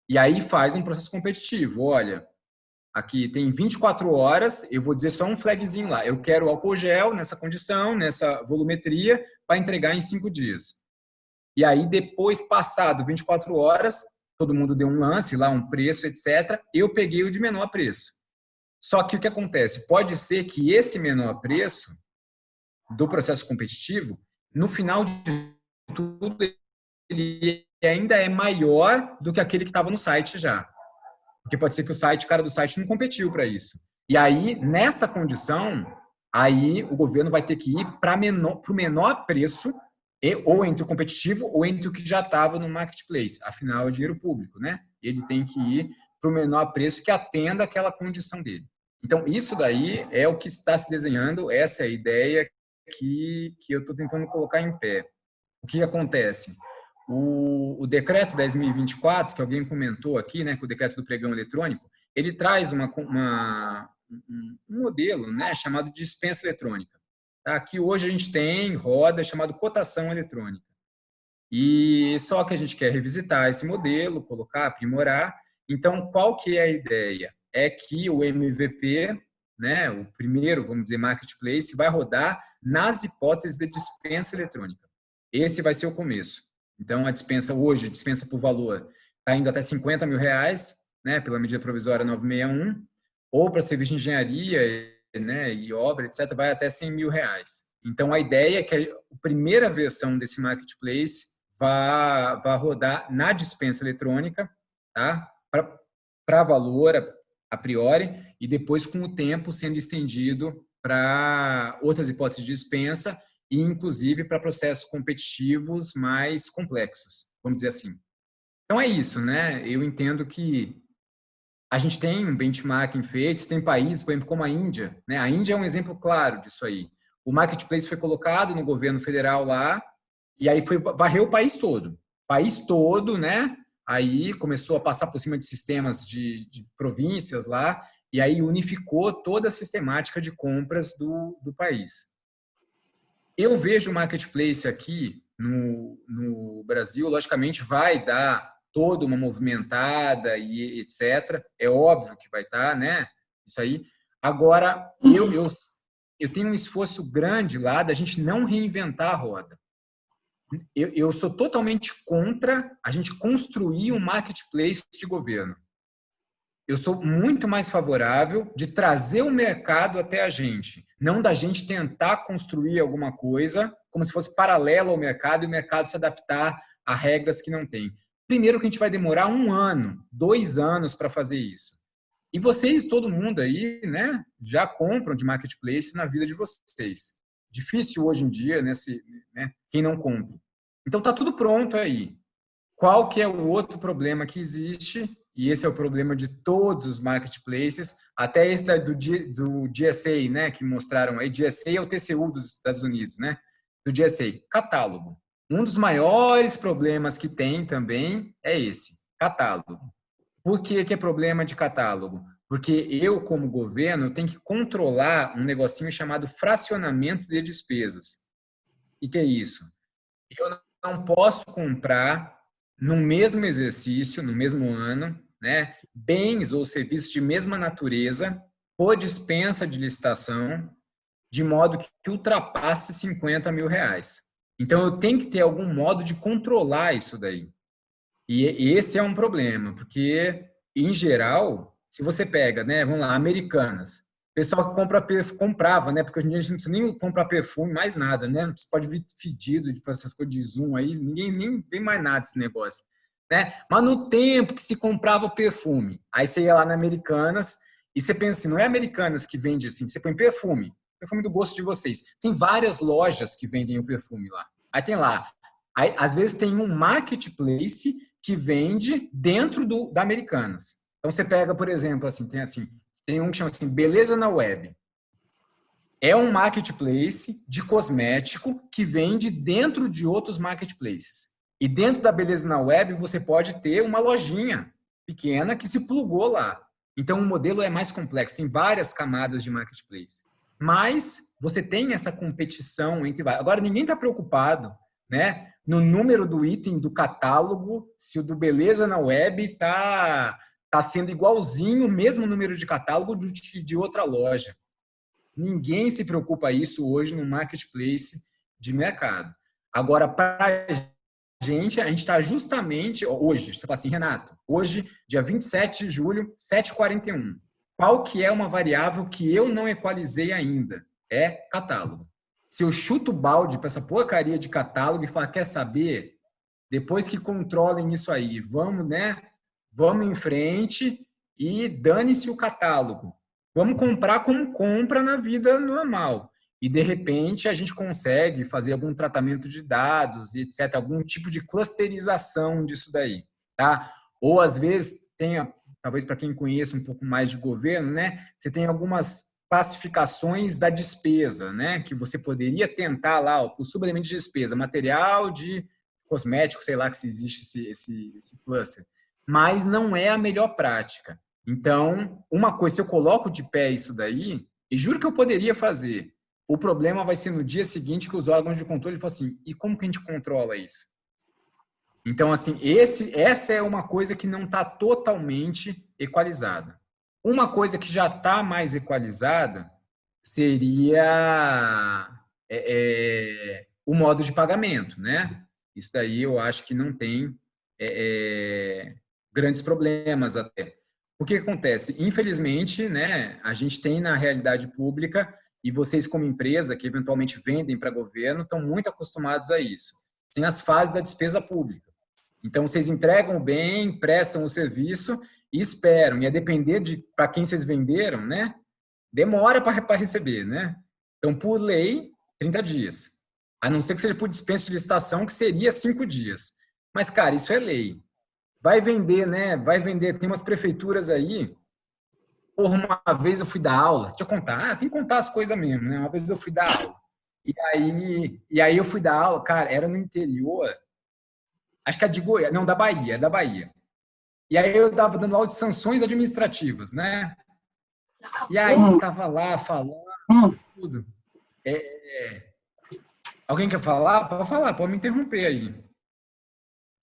E aí faz um processo competitivo. Olha, aqui tem 24 horas, eu vou dizer só um flagzinho lá. Eu quero álcool gel nessa condição, nessa volumetria, para entregar em 5 dias. E aí, depois, passado 24 horas, todo mundo deu um lance lá, um preço, etc. Eu peguei o de menor preço. Só que o que acontece? Pode ser que esse menor preço do processo competitivo, no final de tudo, ele ainda é maior do que aquele que estava no site já. Porque pode ser que o cara do site não competiu para isso. E aí, nessa condição, aí o governo vai ter que ir para o menor preço, ou entre o competitivo ou entre o que já estava no marketplace. Afinal, é dinheiro público, né? Ele tem que ir para o menor preço que atenda aquela condição dele. Então, isso daí é o que está se desenhando, essa é a ideia que eu estou tentando colocar em pé. O que acontece? O decreto 10.024, que alguém comentou aqui, né, que o decreto do pregão eletrônico, ele traz um modelo, né, chamado de dispensa eletrônica. Tá? Que hoje a gente tem roda chamado cotação eletrônica. E só que a gente quer revisitar esse modelo, colocar, aprimorar. Então, qual que é a ideia? É que o MVP, né, o primeiro, vamos dizer, marketplace, vai rodar nas hipóteses de dispensa eletrônica. Esse vai ser o começo. Então, a dispensa hoje, dispensa por valor, está indo até R$50 mil, né, pela medida provisória 961, ou para serviço de engenharia, né, e obra, etc., vai até R$100 mil. Então, a ideia é que a primeira versão desse marketplace vai rodar na dispensa eletrônica, tá? Para valor a priori, e depois, com o tempo, sendo estendido para outras hipóteses de dispensa e, inclusive, para processos competitivos mais complexos, vamos dizer assim. Então, é isso, né? Eu entendo que a gente tem um benchmarking feito, tem países, por exemplo, como a Índia, né? A Índia é um exemplo claro disso aí. O marketplace foi colocado no governo federal lá, e aí varreu o país todo, né? Aí começou a passar por cima de sistemas de províncias lá, e aí unificou toda a sistemática de compras do país. Eu vejo o marketplace aqui no Brasil, logicamente vai dar toda uma movimentada e etc. É óbvio que vai estar, né? Isso aí. Agora, eu tenho um esforço grande lá da gente não reinventar a roda. Eu sou totalmente contra a gente construir um marketplace de governo. Eu sou muito mais favorável de trazer o mercado até a gente, não da gente tentar construir alguma coisa como se fosse paralelo ao mercado e o mercado se adaptar a regras que não tem. Primeiro que a gente vai demorar 1 ano, 2 anos para fazer isso. E vocês, todo mundo aí, né, já compram de marketplace na vida de vocês. Difícil hoje em dia, né, quem não compra. Então tá tudo pronto aí. Qual que é o outro problema que existe? E esse é o problema de todos os marketplaces, até esse do GSA, né, que mostraram aí. GSA é o TCU dos Estados Unidos, né? Do GSA, catálogo. Um dos maiores problemas que tem também é esse, catálogo. Por que é problema de catálogo? Porque eu, como governo, tenho que controlar um negocinho chamado fracionamento de despesas. E que é isso? Eu não posso comprar no mesmo exercício, no mesmo ano, né, bens ou serviços de mesma natureza por dispensa de licitação, de modo que ultrapasse R$50 mil. Então, eu tenho que ter algum modo de controlar isso daí. E esse é um problema, porque, em geral, se você pega, né, vamos lá, Americanas, o pessoal que comprava, né, porque hoje em dia a gente não precisa nem comprar perfume, mais nada, né, você pode vir fedido, tipo, essas coisas de Zoom aí, ninguém nem vê mais nada desse negócio, né, mas no tempo que se comprava perfume, aí você ia lá na Americanas e você pensa assim, não é Americanas que vende assim, você põe perfume do gosto de vocês, tem várias lojas que vendem o perfume lá, aí tem lá, aí, às vezes tem um marketplace que vende dentro da Americanas. Então, você pega, por exemplo, tem um que chama assim, Beleza na Web. É um marketplace de cosmético que vende dentro de outros marketplaces. E dentro da Beleza na Web, você pode ter uma lojinha pequena que se plugou lá. Então, o modelo é mais complexo, tem várias camadas de marketplace. Mas você tem essa competição entre vários. Agora, ninguém está preocupado, né, no número do item do catálogo, se o do Beleza na Web está sendo igualzinho o mesmo número de catálogo de outra loja. Ninguém se preocupa isso hoje no marketplace de mercado. Agora, para a gente está justamente, hoje, você fala assim, Renato, hoje, dia 27 de julho, 7h41. Qual que é uma variável que eu não equalizei ainda? É catálogo. Se eu chuto o balde para essa porcaria de catálogo e falar, quer saber? Depois que controlem isso aí, vamos, né? Vamos em frente e dane-se o catálogo. Vamos comprar como compra na vida normal. E, de repente, a gente consegue fazer algum tratamento de dados, etc., algum tipo de clusterização disso daí. Tá? Ou, às vezes, talvez para quem conhece um pouco mais de governo, né? Você tem algumas classificações da despesa, né? Que você poderia tentar lá, o subelemento de despesa, material de cosmético, sei lá que se existe esse cluster. Mas não é a melhor prática. Então, uma coisa, se eu coloco de pé isso daí, e juro que eu poderia fazer, o problema vai ser no dia seguinte que os órgãos de controle falam assim, e como que a gente controla isso? Então, assim, essa é uma coisa que não está totalmente equalizada. Uma coisa que já está mais equalizada seria o modo de pagamento, né? Isso daí eu acho que não tem grandes problemas até. O que acontece? Infelizmente, né, a gente tem na realidade pública, e vocês como empresa que eventualmente vendem para governo, estão muito acostumados a isso. Tem as fases da despesa pública. Então, vocês entregam o bem, prestam o serviço e esperam. E a depender de para quem vocês venderam, né, demora para receber, né? Então, por lei, 30 dias. A não ser que seja por dispensa de licitação, que seria 5 dias. Mas, cara, isso é lei. Vai vender, né? Vai vender. Tem umas prefeituras aí. Porra, uma vez eu fui dar aula. Deixa eu contar. Tem que contar as coisas mesmo, né? Uma vez eu fui dar aula. E aí eu fui dar aula, cara, era no interior. Acho que é de Goiás. Não, da Bahia. E aí eu estava dando aula de sanções administrativas, né? E aí tava lá falando tudo. Alguém quer falar? Pode falar, pode me interromper aí.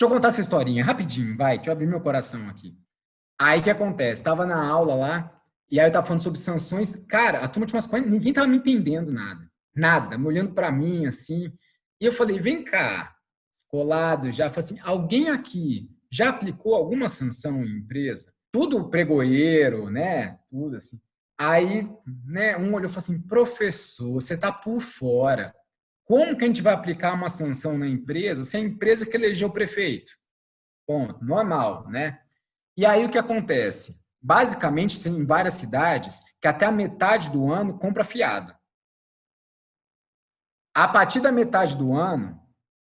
Deixa eu contar essa historinha rapidinho, vai. Deixa eu abrir meu coração aqui. Aí o que acontece? Tava na aula lá, e aí eu tava falando sobre sanções. Cara, a turma tinha umas coisas, ninguém tava me entendendo nada. Nada, me olhando para mim, assim. E eu falei, vem cá, colado já. Falei assim, alguém aqui já aplicou alguma sanção em empresa? Tudo pregoeiro, né? Tudo assim. Aí, né, um olhou e falou assim, professor, você tá por fora. Como que a gente vai aplicar uma sanção na empresa se é a empresa que elegeu o prefeito? Ponto, normal, né? E aí o que acontece? Basicamente, tem em várias cidades que até a metade do ano compra fiado. A partir da metade do ano,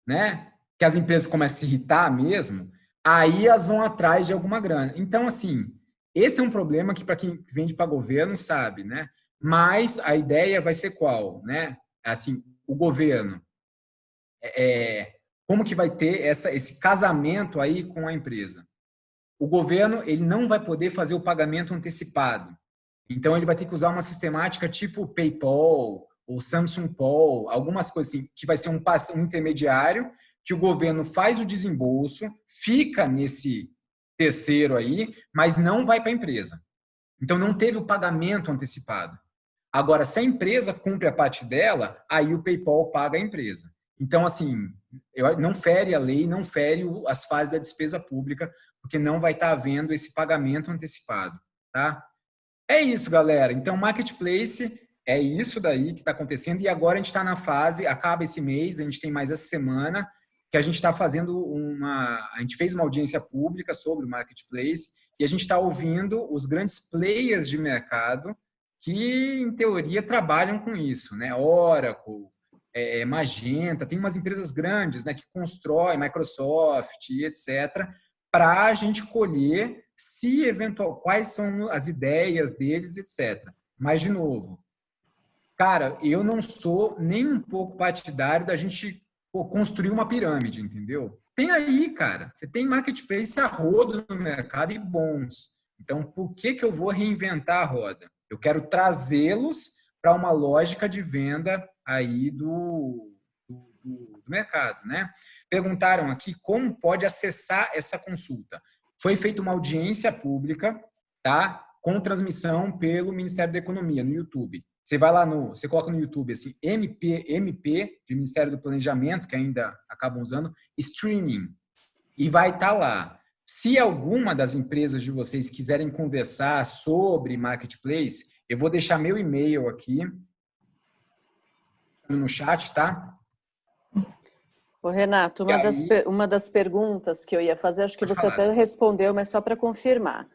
né, que as empresas começam a se irritar mesmo, aí elas vão atrás de alguma grana. Então, assim, esse é um problema que para quem vende para governo sabe, né? Mas a ideia vai ser qual, né? Assim, o governo, como que vai ter esse casamento aí com a empresa? O governo ele não vai poder fazer o pagamento antecipado. Então, ele vai ter que usar uma sistemática tipo PayPal ou Samsung Pay, algumas coisas assim, que vai ser um intermediário que o governo faz o desembolso, fica nesse terceiro aí, mas não vai para a empresa. Então, não teve o pagamento antecipado. Agora, se a empresa cumpre a parte dela, aí o PayPal paga a empresa. Então, assim, não fere a lei, não fere as fases da despesa pública, porque não vai estar havendo esse pagamento antecipado, tá? É isso, galera. Então, Marketplace é isso daí que está acontecendo. E agora a gente está na fase, acaba esse mês, a gente tem mais essa semana, que a gente está fazendo a gente fez uma audiência pública sobre o Marketplace e a gente está ouvindo os grandes players de mercado que, em teoria, trabalham com isso, né? Oracle, Magenta, tem umas empresas grandes, né, que constroem, Microsoft e etc., para a gente colher se eventual, quais são as ideias deles, etc. Mas, de novo, cara, eu não sou nem um pouco partidário da gente construir uma pirâmide, entendeu? Tem aí, cara, você tem marketplace a rodo no mercado e bons. Então, por que eu vou reinventar a roda? Eu quero trazê-los para uma lógica de venda aí do mercado, né? Perguntaram aqui como pode acessar essa consulta. Foi feita uma audiência pública, tá? Com transmissão pelo Ministério da Economia no YouTube. Você vai lá você coloca no YouTube assim, MP de Ministério do Planejamento, que ainda acabam usando, streaming, e vai estar lá. Se alguma das empresas de vocês quiserem conversar sobre marketplace, eu vou deixar meu e-mail aqui no chat, tá? Ô, Renato, uma das perguntas que eu ia fazer, acho que você até respondeu, mas só para confirmar.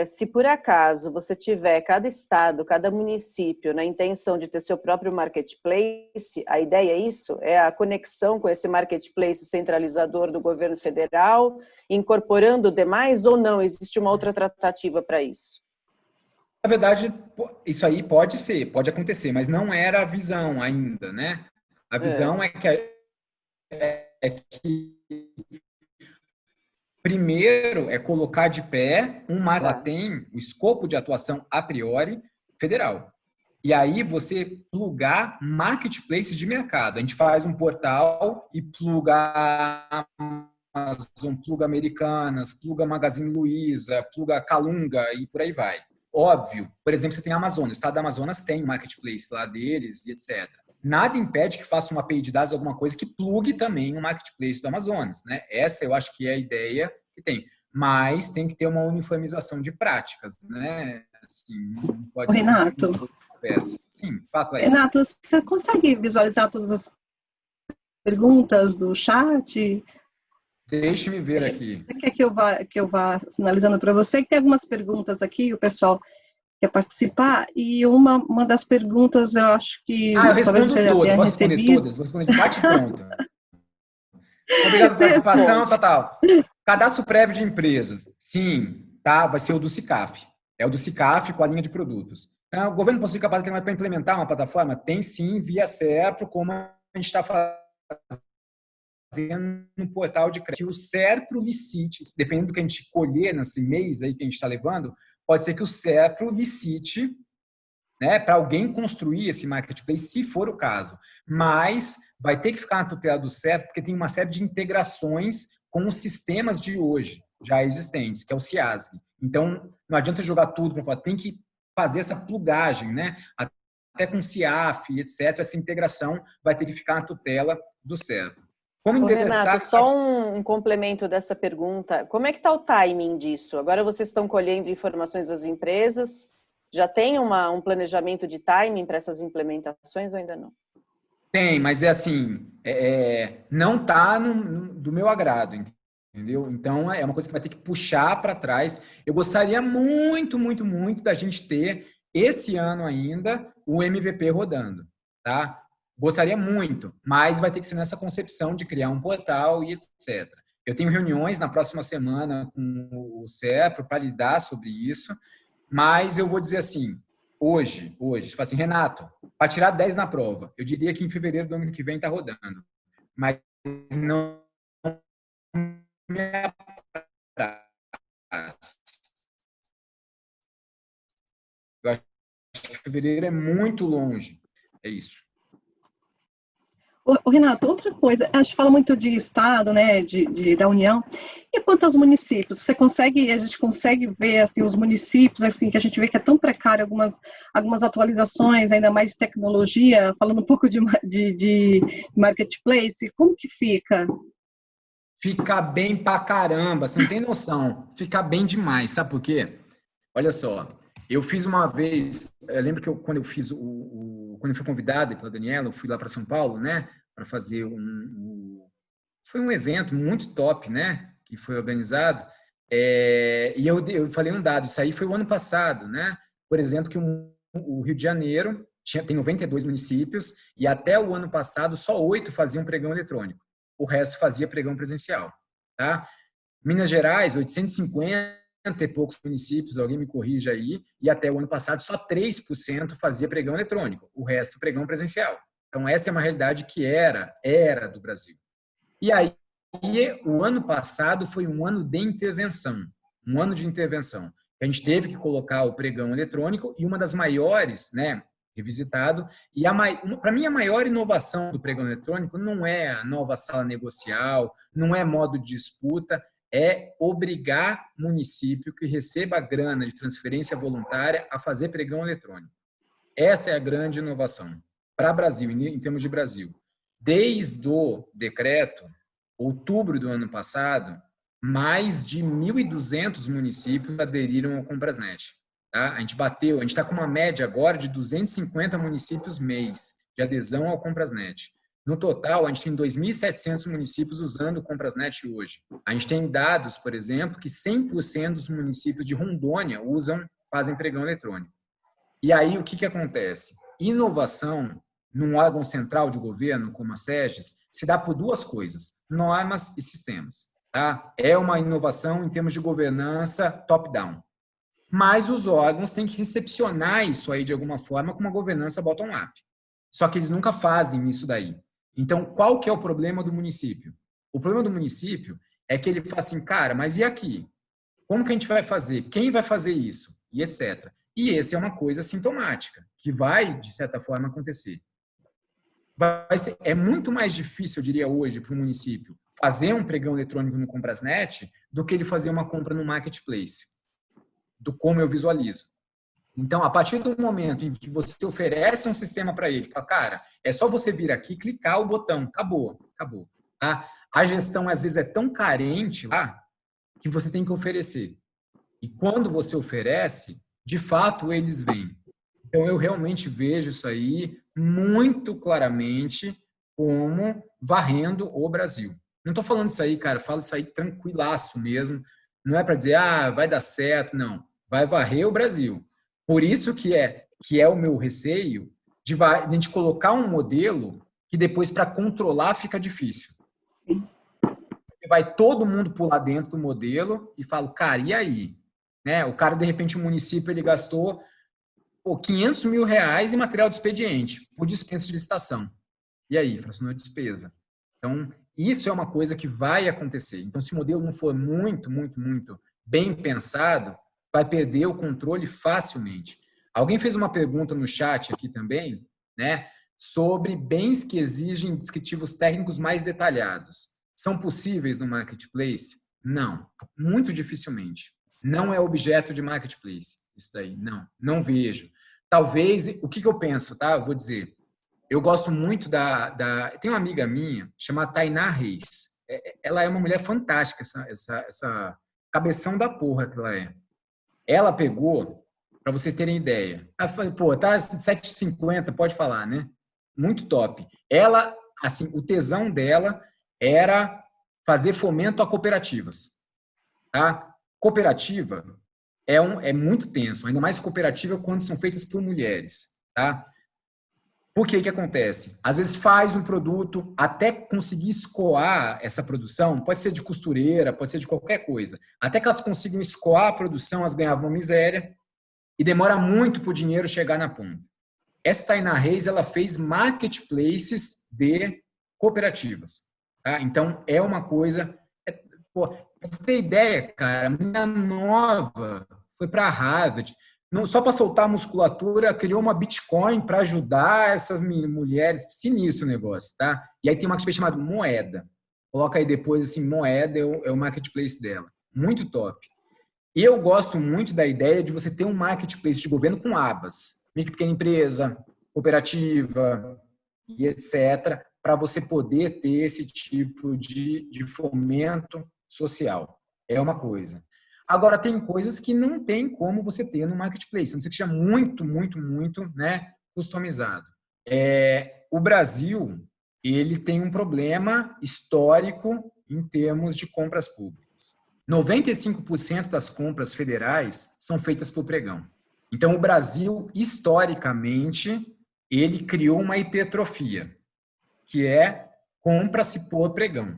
Se por acaso você tiver cada estado, cada município na intenção de ter seu próprio marketplace, a ideia é isso? É a conexão com esse marketplace centralizador do governo federal, incorporando demais ou não? Existe uma outra tratativa para isso? Na verdade, isso aí pode ser, pode acontecer, mas não era a visão ainda, né? A visão é que primeiro é colocar de pé ela tem o escopo de atuação a priori federal. E aí você plugar marketplaces de mercado. A gente faz um portal e pluga Amazon, pluga Americanas, pluga Magazine Luiza, pluga Calunga e por aí vai. Óbvio, por exemplo, você tem a Amazonas. O estado da Amazonas tem um marketplace lá deles e etc. Nada impede que faça uma API de dados, alguma coisa que plugue também o marketplace do Amazonas, né? Essa eu acho que é a ideia que tem. Mas tem que ter uma uniformização de práticas, né? Assim, não pode ser Renato. Sim, fato aí. Renato, você consegue visualizar todas as perguntas do chat? Deixe-me ver aqui. Você quer que eu vá sinalizando para você que tem algumas perguntas aqui, o pessoal quer participar, e uma das perguntas eu acho que eu respondo você já todas, tenha posso responder recebido. todas, vou responder de bate pronto. Obrigado pela participação, tal. Cadastro prévio de empresas. Sim, tá, vai ser o do SICAF. É o do SICAF com a linha de produtos. O governo possui capacidade para implementar uma plataforma? Tem sim, via SERPRO, como a gente está fazendo no portal de crédito. Que o SERPRO licite, dependendo do que a gente colher nesse mês aí que a gente está levando, pode ser que o SERPRO licite, né, para alguém construir esse marketplace, se for o caso. Mas vai ter que ficar na tutela do SERPRO, porque tem uma série de integrações com os sistemas de hoje, já existentes, que é o CIASG. Então, não adianta jogar tudo para fora, tem que fazer essa plugagem, né? Até com CIAF, etc. Essa integração vai ter que ficar na tutela do SERPRO. Como endereçar... Renato, só um complemento dessa pergunta. Como é que está o timing disso? Agora vocês estão colhendo informações das empresas, já tem um planejamento de timing para essas implementações ou ainda não? Tem, mas é assim, não está do meu agrado, entendeu? Então, é uma coisa que vai ter que puxar para trás. Eu gostaria muito, muito, muito da gente ter, esse ano ainda, o MVP rodando, tá? Gostaria muito, mas vai ter que ser nessa concepção de criar um portal e etc. Eu tenho reuniões na próxima semana com o SERPRO para lidar sobre isso, mas eu vou dizer assim, hoje, fala assim, Renato, para tirar 10 na prova, eu diria que em fevereiro do ano que vem está rodando, mas não me apraz. Eu acho que fevereiro é muito longe, é isso. Renato, outra coisa, a gente fala muito de Estado, né, da União, e quanto aos municípios? A gente consegue ver, assim, os municípios, assim, que a gente vê que é tão precário algumas atualizações, ainda mais de tecnologia, falando um pouco de marketplace, como que fica? Fica bem pra caramba, você não tem noção. Fica bem demais, sabe por quê? Olha só, eu fiz uma vez, eu lembro que quando eu fiz quando eu fui convidado pela Daniela, eu fui lá para São Paulo, né, para fazer foi um evento muito top, né, que foi organizado, e eu falei um dado, isso aí foi o ano passado, né, por exemplo, que o Rio de Janeiro tem 92 municípios e até o ano passado só 8 faziam pregão eletrônico, o resto fazia pregão presencial, tá? Minas Gerais, 850 e poucos municípios, alguém me corrija aí, e até o ano passado só 3% fazia pregão eletrônico, o resto pregão presencial. Então essa é uma realidade que era do Brasil. E aí o ano passado foi um ano de intervenção, um ano de intervenção. A gente teve que colocar o pregão eletrônico e uma das maiores, né, revisitado, e para mim a maior inovação do pregão eletrônico não é a nova sala negocial, não é modo de disputa, é obrigar município que receba grana de transferência voluntária a fazer pregão eletrônico. Essa é a grande inovação para o Brasil, em termos de Brasil. Desde o decreto, outubro do ano passado, mais de 1.200 municípios aderiram ao Comprasnet. Tá? A gente está com uma média agora de 250 municípios mês de adesão ao Comprasnet. No total, a gente tem 2.700 municípios usando o Comprasnet hoje. A gente tem dados, por exemplo, que 100% dos municípios de Rondônia fazem pregão eletrônico. E aí, o que acontece? Inovação num órgão central de governo, como a SEGES, se dá por duas coisas, normas e sistemas. Tá? É uma inovação em termos de governança top-down. Mas os órgãos têm que recepcionar isso aí de alguma forma com uma governança bottom-up. Só que eles nunca fazem isso daí. Então, qual que é o problema do município? O problema do município é que ele fala assim, cara, mas e aqui? Como que a gente vai fazer? Quem vai fazer isso? E etc. E essa é uma coisa sintomática, que vai, de certa forma, acontecer. É muito mais difícil, eu diria hoje, para o município fazer um pregão eletrônico no Comprasnet do que ele fazer uma compra no marketplace, do como eu visualizo. Então, a partir do momento em que você oferece um sistema para ele, fala, cara, é só você vir aqui, clicar o botão, acabou. Tá? A gestão, às vezes, é tão carente lá que você tem que oferecer. E quando você oferece, de fato, eles vêm. Então, eu realmente vejo isso aí muito claramente como varrendo o Brasil. Não estou falando isso aí, cara, falo isso aí tranquilaço mesmo. Não é para dizer, vai dar certo, não. Vai varrer o Brasil. Por isso que é o meu receio de a gente colocar um modelo que depois, para controlar, fica difícil. Vai todo mundo pular dentro do modelo e fala, cara, e aí? Né? O cara, de repente, o município, ele gastou 500 mil reais em material de expediente por dispensa de licitação. E aí? Fracionou despesa. Então, isso é uma coisa que vai acontecer. Então, se o modelo não for muito, muito, muito bem pensado, vai perder o controle facilmente. Alguém fez uma pergunta no chat aqui também, né, sobre bens que exigem descritivos técnicos mais detalhados. São possíveis no marketplace? Não, muito dificilmente. Não é objeto de marketplace, isso daí, não vejo. Talvez, o que eu penso, tá? Vou dizer, eu gosto muito tem uma amiga minha, chamada Tainá Reis. Ela é uma mulher fantástica, essa cabeção da porra que ela é. Ela pegou, para vocês terem ideia, ela falou, tá 7,50, pode falar, né? Muito top. Ela, assim, o tesão dela era fazer fomento a cooperativas. Tá? Cooperativa é muito tenso, ainda mais cooperativa quando são feitas por mulheres. Tá? Por que acontece? Às vezes faz um produto, até conseguir escoar essa produção, pode ser de costureira, pode ser de qualquer coisa, até que elas consigam escoar a produção, elas ganhavam miséria e demora muito para o dinheiro chegar na ponta. Essa Tainá Reis, ela fez marketplaces de cooperativas. Tá? Então, é uma coisa... pra você ter ideia, cara, a minha nova foi para Harvard, só para soltar a musculatura, criou uma Bitcoin para ajudar essas mulheres. Sinistro o negócio, tá? E aí tem um marketplace chamado Moeda. Coloca aí depois, assim, Moeda é o marketplace dela. Muito top. E eu gosto muito da ideia de você ter um marketplace de governo com abas. Micro e pequena empresa, cooperativa e etc., para você poder ter esse tipo de fomento social. É uma coisa. Agora, tem coisas que não tem como você ter no marketplace, a não ser que seja muito, muito, muito, né, customizado. O Brasil, ele tem um problema histórico em termos de compras públicas. 95% das compras federais são feitas por pregão. Então, o Brasil, historicamente, ele criou uma hipertrofia, que é compra-se por pregão.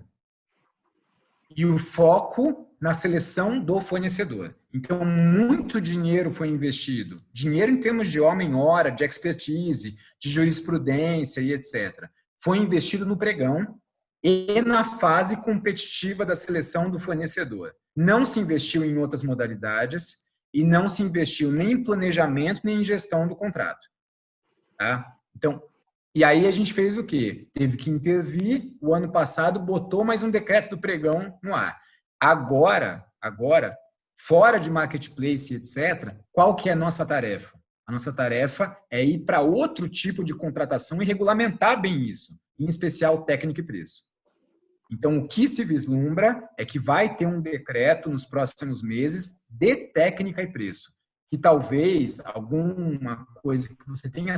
E o foco na seleção do fornecedor. Então, muito dinheiro foi investido. Dinheiro em termos de homem-hora, de expertise, de jurisprudência e etc. Foi investido no pregão e na fase competitiva da seleção do fornecedor. Não se investiu em outras modalidades e não se investiu nem em planejamento, nem em gestão do contrato. Tá? Então, e aí a gente fez o quê? Teve que intervir, o ano passado botou mais um decreto do pregão no ar. Agora, fora de marketplace, etc., qual que é a nossa tarefa? A nossa tarefa é ir para outro tipo de contratação e regulamentar bem isso, em especial técnica e preço. Então, o que se vislumbra é que vai ter um decreto nos próximos meses de técnica e preço, que talvez alguma coisa que você tenha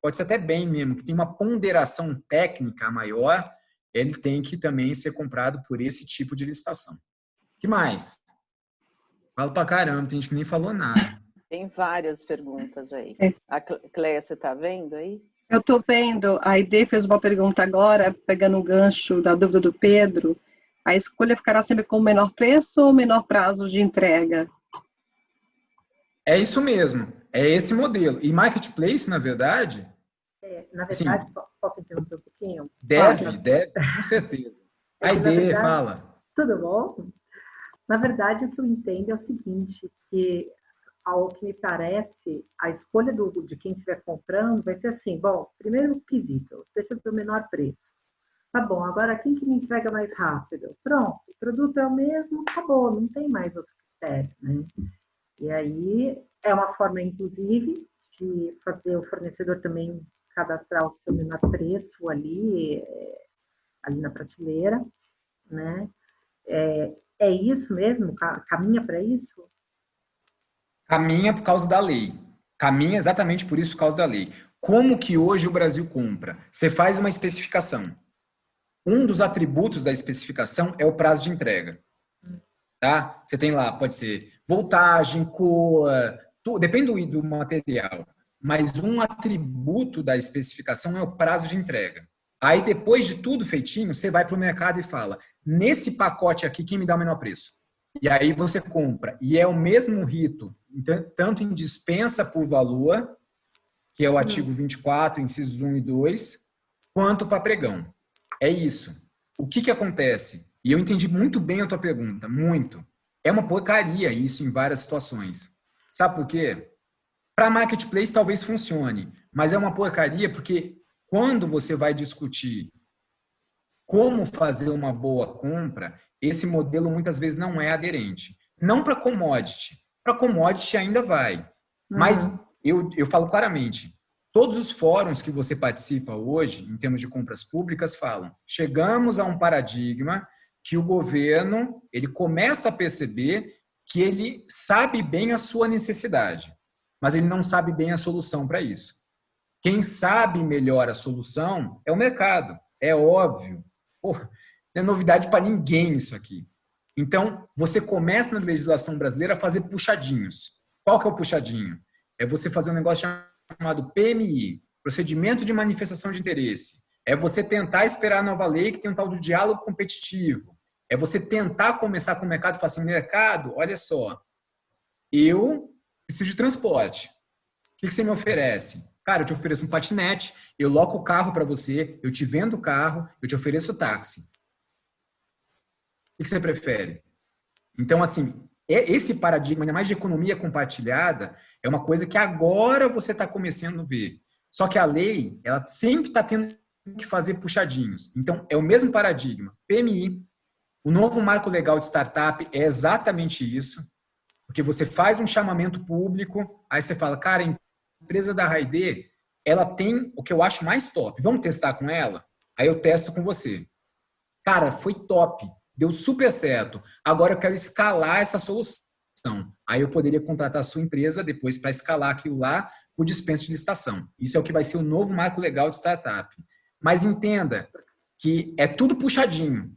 pode ser até bem mesmo, que tem uma ponderação técnica maior, ele tem que também ser comprado por esse tipo de licitação. O que mais? Falo pra caramba, tem gente que nem falou nada. Tem várias perguntas aí. A Cleia, você está vendo aí? Eu estou vendo. A Aide fez uma pergunta agora, pegando o gancho da dúvida do Pedro. A escolha ficará sempre com menor preço ou menor prazo de entrega? É isso mesmo. É esse modelo. E marketplace, na verdade... Na verdade, sim. Posso interromper um pouquinho? Deve, com certeza. A Aide, fala. Tudo bom? Na verdade, o que eu entendo é o seguinte, que ao que me parece, a escolha de quem estiver comprando vai ser assim, bom, primeiro quesito, deixa eu ter o menor preço. Tá bom, agora quem que me entrega mais rápido? Pronto, o produto é o mesmo, acabou, não tem mais outro critério, né? E aí é uma forma, inclusive, de fazer o fornecedor também cadastrar o seu menor preço ali na prateleira, né? É isso mesmo? Caminha para isso? Caminha por causa da lei. Caminha exatamente por isso, por causa da lei. Como que hoje o Brasil compra? Você faz uma especificação. Um dos atributos da especificação é o prazo de entrega. Tá? Você tem lá, pode ser voltagem, cor, depende do material. Mas um atributo da especificação é o prazo de entrega. Aí, depois de tudo feitinho, você vai para o mercado e fala, nesse pacote aqui, quem me dá o menor preço? E aí você compra. E é o mesmo rito, tanto em dispensa por valor, que é o artigo 24, incisos 1 e 2, quanto para pregão. É isso. O que acontece? E eu entendi muito bem a tua pergunta, muito. É uma porcaria isso em várias situações. Sabe por quê? Para marketplace talvez funcione, mas é uma porcaria porque quando você vai discutir como fazer uma boa compra, esse modelo muitas vezes não é aderente. Não para commodity. Para commodity ainda vai. Mas eu falo claramente, todos os fóruns que você participa hoje, em termos de compras públicas, falam, chegamos a um paradigma que o governo ele começa a perceber que ele sabe bem a sua necessidade, mas ele não sabe bem a solução para isso. Quem sabe melhor a solução é o mercado, é óbvio. Pô, não é novidade para ninguém isso aqui. Então, você começa na legislação brasileira a fazer puxadinhos. Qual que é o puxadinho? É você fazer um negócio chamado PMI, Procedimento de Manifestação de Interesse. É você tentar esperar a nova lei que tem um tal do diálogo competitivo. É você tentar começar com o mercado e falar assim, mercado, olha só, eu preciso de transporte. O que você me oferece? Cara, eu te ofereço um patinete, eu loco o carro para você, eu te vendo o carro, eu te ofereço o táxi. O que você prefere? Então, assim, esse paradigma, ainda mais de economia compartilhada, é uma coisa que agora você está começando a ver. Só que a lei, ela sempre está tendo que fazer puxadinhos. Então, é o mesmo paradigma. PMI, o novo marco legal de startup é exatamente isso, porque você faz um chamamento público, aí você fala, cara, a empresa da Raide, ela tem o que eu acho mais top, vamos testar com ela? Aí eu testo com você. Cara, foi top, deu super certo, agora eu quero escalar essa solução. Aí eu poderia contratar a sua empresa depois para escalar aquilo lá por dispensa de licitação. Isso é o que vai ser o novo marco legal de startup. Mas entenda que é tudo puxadinho.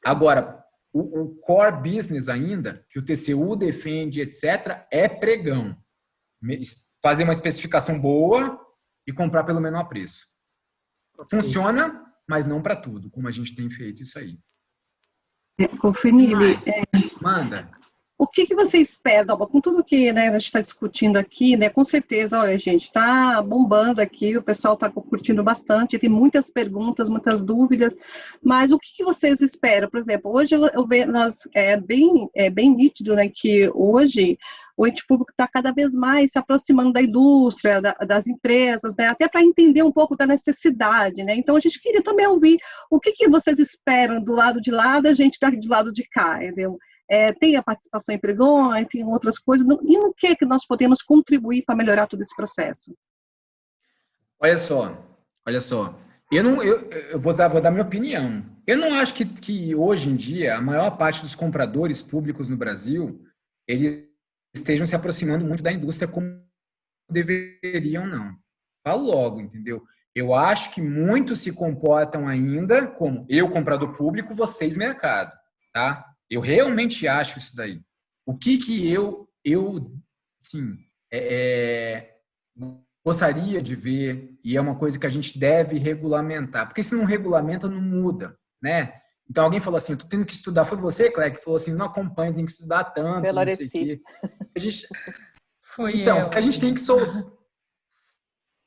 Agora, o core business ainda, que o TCU defende, etc., é pregão. Fazer uma especificação boa e comprar pelo menor preço. Funciona, mas não para tudo, como a gente tem feito isso aí. Confinili, manda. O que você espera, com tudo que, né, a gente está discutindo aqui, né, com certeza, olha, gente, está bombando aqui, o pessoal está curtindo bastante, tem muitas perguntas, muitas dúvidas, mas o que vocês esperam? Por exemplo, hoje eu vejo, bem nítido, né, que hoje o ente público está cada vez mais se aproximando da indústria, das empresas, né, até para entender um pouco da necessidade, né, então a gente queria também ouvir o que vocês esperam do lado de lá, da gente do lado de cá, entendeu? Tem a participação em pregões, tem outras coisas, e no que nós podemos contribuir para melhorar todo esse processo? Olha só, eu vou dar minha opinião. Eu não acho que hoje em dia a maior parte dos compradores públicos no Brasil, eles estejam se aproximando muito da indústria como deveriam, não. Falo logo, entendeu? Eu acho que muitos se comportam ainda como eu, comprador público, vocês, mercado, tá? Eu realmente acho isso daí. O que eu sim, gostaria de ver, e é uma coisa que a gente deve regulamentar, porque se não regulamenta, não muda, né? Então, alguém falou assim, eu tô tendo que estudar. Foi você, Cléia, que falou assim, não acompanha, tem que estudar tanto, Pela não sei o quê. Porque a gente tem que soltar.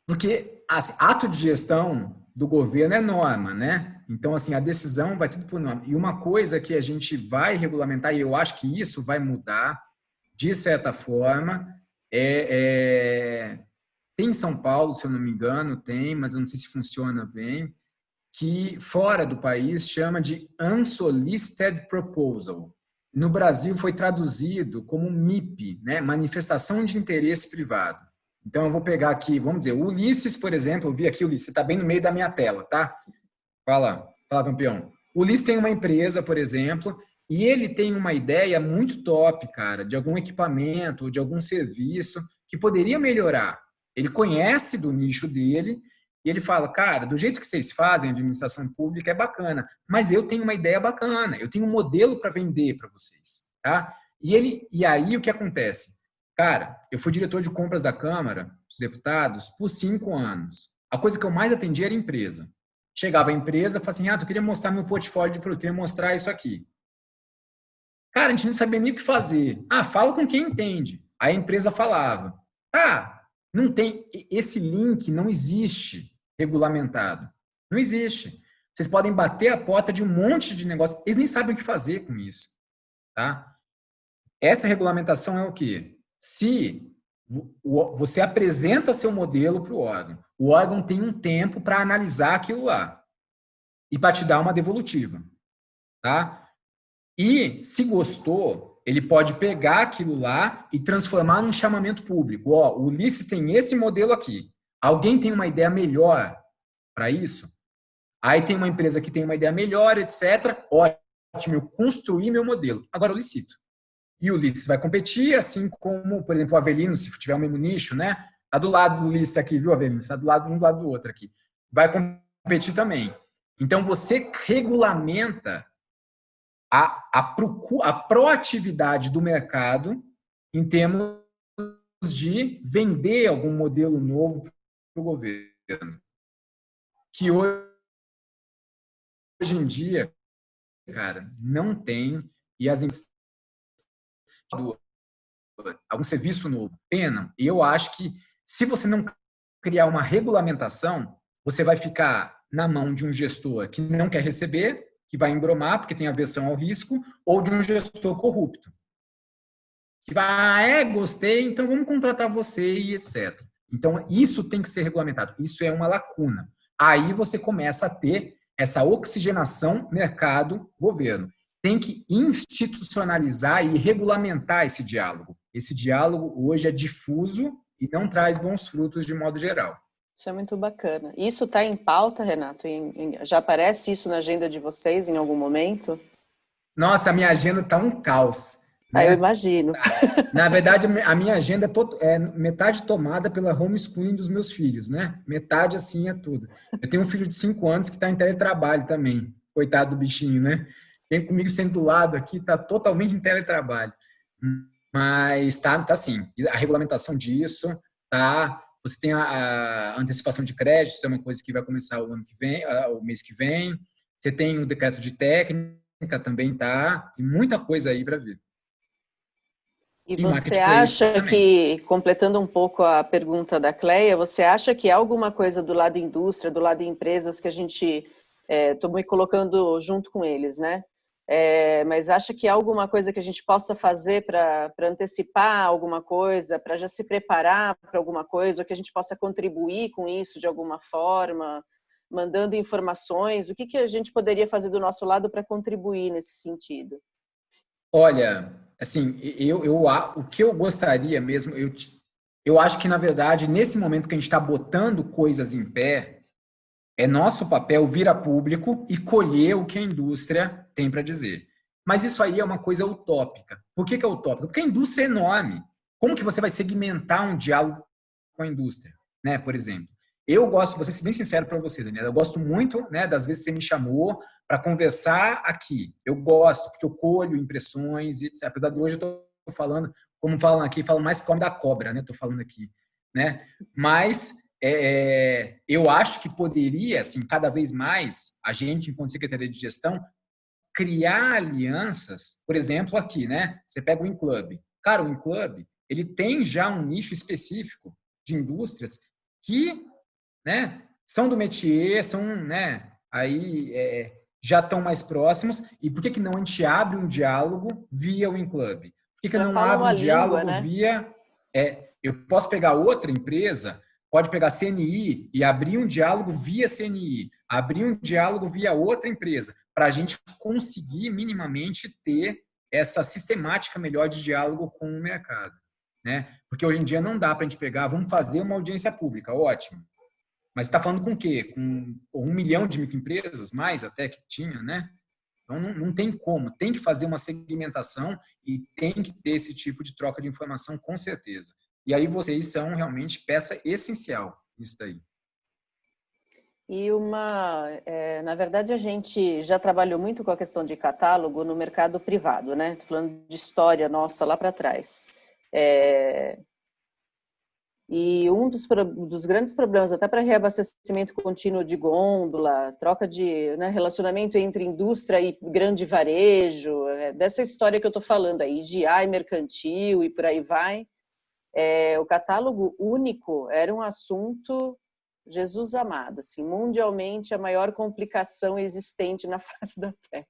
Porque assim, ato de gestão do governo é norma, né? Então, assim, a decisão vai tudo por norma. E uma coisa que a gente vai regulamentar, e eu acho que isso vai mudar, de certa forma, tem em São Paulo, se eu não me engano, tem, mas eu não sei se funciona bem, que fora do país chama de Unsolicited Proposal. No Brasil foi traduzido como MIP, né? Manifestação de Interesse Privado. Então, eu vou pegar aqui, vamos dizer, o Ulisses, por exemplo, eu vi aqui, Ulisses, você está bem no meio da minha tela, tá? Fala, campeão. O Ulisses tem uma empresa, por exemplo, e ele tem uma ideia muito top, cara, de algum equipamento ou de algum serviço que poderia melhorar. Ele conhece do nicho dele e ele fala, cara, do jeito que vocês fazem a administração pública é bacana, mas eu tenho uma ideia bacana, eu tenho um modelo para vender para vocês, tá? E aí o que acontece? Cara, eu fui diretor de compras da Câmara dos Deputados por 5 anos. A coisa que eu mais atendia era empresa. Chegava a empresa e falava assim, eu queria mostrar meu portfólio de produto, eu queria mostrar isso aqui. Cara, a gente não sabia nem o que fazer. Fala com quem entende. Aí a empresa falava, não tem, esse link não existe regulamentado. Não existe. Vocês podem bater a porta de um monte de negócio, eles nem sabem o que fazer com isso. Tá? Essa regulamentação é o quê? Se você apresenta seu modelo para o órgão tem um tempo para analisar aquilo lá e para te dar uma devolutiva, tá? E se gostou, ele pode pegar aquilo lá e transformar num chamamento público. O Ulisses tem esse modelo aqui. Alguém tem uma ideia melhor para isso? Aí tem uma empresa que tem uma ideia melhor, etc. Ótimo, eu construí meu modelo. Agora eu licito. E o Ulisses vai competir, assim como, por exemplo, o Avelino, se tiver o mesmo nicho, né? Está do lado do Ulisses aqui, viu, Avelino? Está do lado do outro aqui. Vai competir também. Então, você regulamenta a proatividade do mercado em termos de vender algum modelo novo para o governo. Que hoje em dia, cara, não tem, e as algum serviço novo, pena. E eu acho que se você não criar uma regulamentação, você vai ficar na mão de um gestor que não quer receber, que vai embromar porque tem aversão ao risco, ou de um gestor corrupto. Que gostei, então vamos contratar você e etc. Então, isso tem que ser regulamentado. Isso é uma lacuna. Aí você começa a ter essa oxigenação mercado-governo. Tem que institucionalizar e regulamentar esse diálogo. Esse diálogo hoje é difuso e não traz bons frutos de modo geral. Isso é muito bacana. Isso está em pauta, Renato? Já aparece isso na agenda de vocês em algum momento? Nossa, a minha agenda está um caos. Né? Eu imagino. Na verdade, a minha agenda é metade tomada pela homeschooling dos meus filhos, né? Metade, assim, é tudo. Eu tenho um filho de 5 anos que está em teletrabalho também. Coitado do bichinho, né? Vem comigo sendo do lado aqui, está totalmente em teletrabalho. Mas tá sim. A regulamentação disso, tá. Você tem a antecipação de créditos, é uma coisa que vai começar o ano que vem, o mês que vem. Você tem o decreto de técnica, também tá. Tem muita coisa aí para vir. E você acha que, completando um pouco a pergunta da Cleia, você acha que há alguma coisa do lado indústria, do lado empresas que a gente, estou me colocando junto com eles, né? Mas acha que há alguma coisa que a gente possa fazer para antecipar alguma coisa, para já se preparar para alguma coisa, ou que a gente possa contribuir com isso de alguma forma, mandando informações? O que a gente poderia fazer do nosso lado para contribuir nesse sentido? Olha, assim, o que eu gostaria mesmo, eu acho que, na verdade, nesse momento que a gente está botando coisas em pé, é nosso papel vir a público e colher o que a indústria tem para dizer. Mas isso aí é uma coisa utópica. Por que é utópica? Porque a indústria é enorme. Como que você vai segmentar um diálogo com a indústria? Né, por exemplo, eu gosto, vou ser bem sincero para você, Daniela, eu gosto muito, né, das vezes que você me chamou para conversar aqui. Eu gosto, porque eu colho impressões, e, apesar de hoje eu estou falando, como falam aqui, falam mais que come da cobra, né? Estou falando aqui, né? Mas eu acho que poderia, assim, cada vez mais, a gente, enquanto Secretaria de Gestão, criar alianças, por exemplo, aqui, né? Você pega o InClub. Cara, o InClub, ele tem já um nicho específico de indústrias que, né, são do métier, são, né, aí já estão mais próximos. E por que não a gente abre um diálogo via o InClub? Por que não abre um diálogo, né, via... eu posso pegar outra empresa, pode pegar CNI e abrir um diálogo via CNI, abrir um diálogo via outra empresa, para a gente conseguir minimamente ter essa sistemática melhor de diálogo com o mercado, né? Porque hoje em dia não dá para a gente pegar, vamos fazer uma audiência pública, ótimo. Mas está falando com o quê? Com 1 milhão de microempresas, mais até que tinha, né? Então não tem como, tem que fazer uma segmentação e tem que ter esse tipo de troca de informação, com certeza. E aí vocês são realmente peça essencial nisso daí. E na verdade, a gente já trabalhou muito com a questão de catálogo no mercado privado, né? Tô falando de história nossa lá para trás. E um dos grandes problemas, até para reabastecimento contínuo de gôndola, troca de, né, relacionamento entre indústria e grande varejo, dessa história que eu estou falando aí, de mercantil e por aí vai, o catálogo único era um assunto, Jesus amado, assim, mundialmente a maior complicação existente na face da Terra.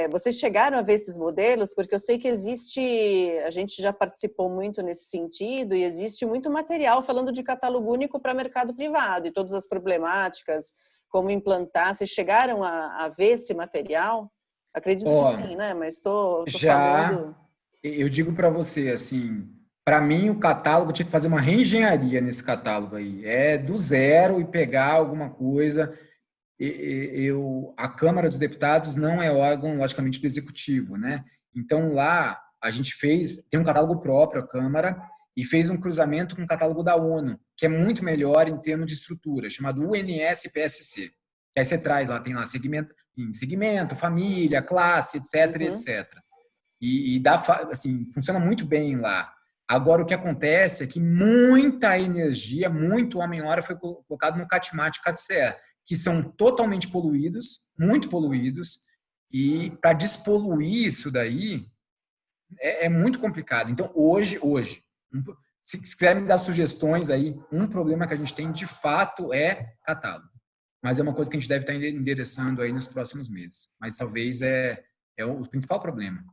Vocês chegaram a ver esses modelos? Porque eu sei que a gente já participou muito nesse sentido e existe muito material falando de catálogo único para mercado privado e todas as problemáticas, como implantar. Vocês chegaram a ver esse material? Acredito que sim, né? Mas estou falando... Eu digo para você, assim, para mim o catálogo tinha que fazer uma reengenharia nesse catálogo aí. Do zero e pegar alguma coisa... a Câmara dos Deputados não é órgão, logicamente, do Executivo, né? Então, lá, a gente tem um catálogo próprio, a Câmara, e fez um cruzamento com o catálogo da ONU, que é muito melhor em termos de estrutura, chamado UNS-PSC. Que aí você traz lá, tem lá segmento, família, classe, etc, etc. E dá, assim, funciona muito bem lá. Agora, o que acontece é que muita energia, muito homem-hora foi colocado no CATMAT e CATCER, que são totalmente poluídos, muito poluídos, e para despoluir isso daí é muito complicado. Então, hoje, se quiser me dar sugestões aí, um problema que a gente tem de fato é catálogo. Mas é uma coisa que a gente deve estar endereçando aí nos próximos meses. Mas talvez é o principal problema.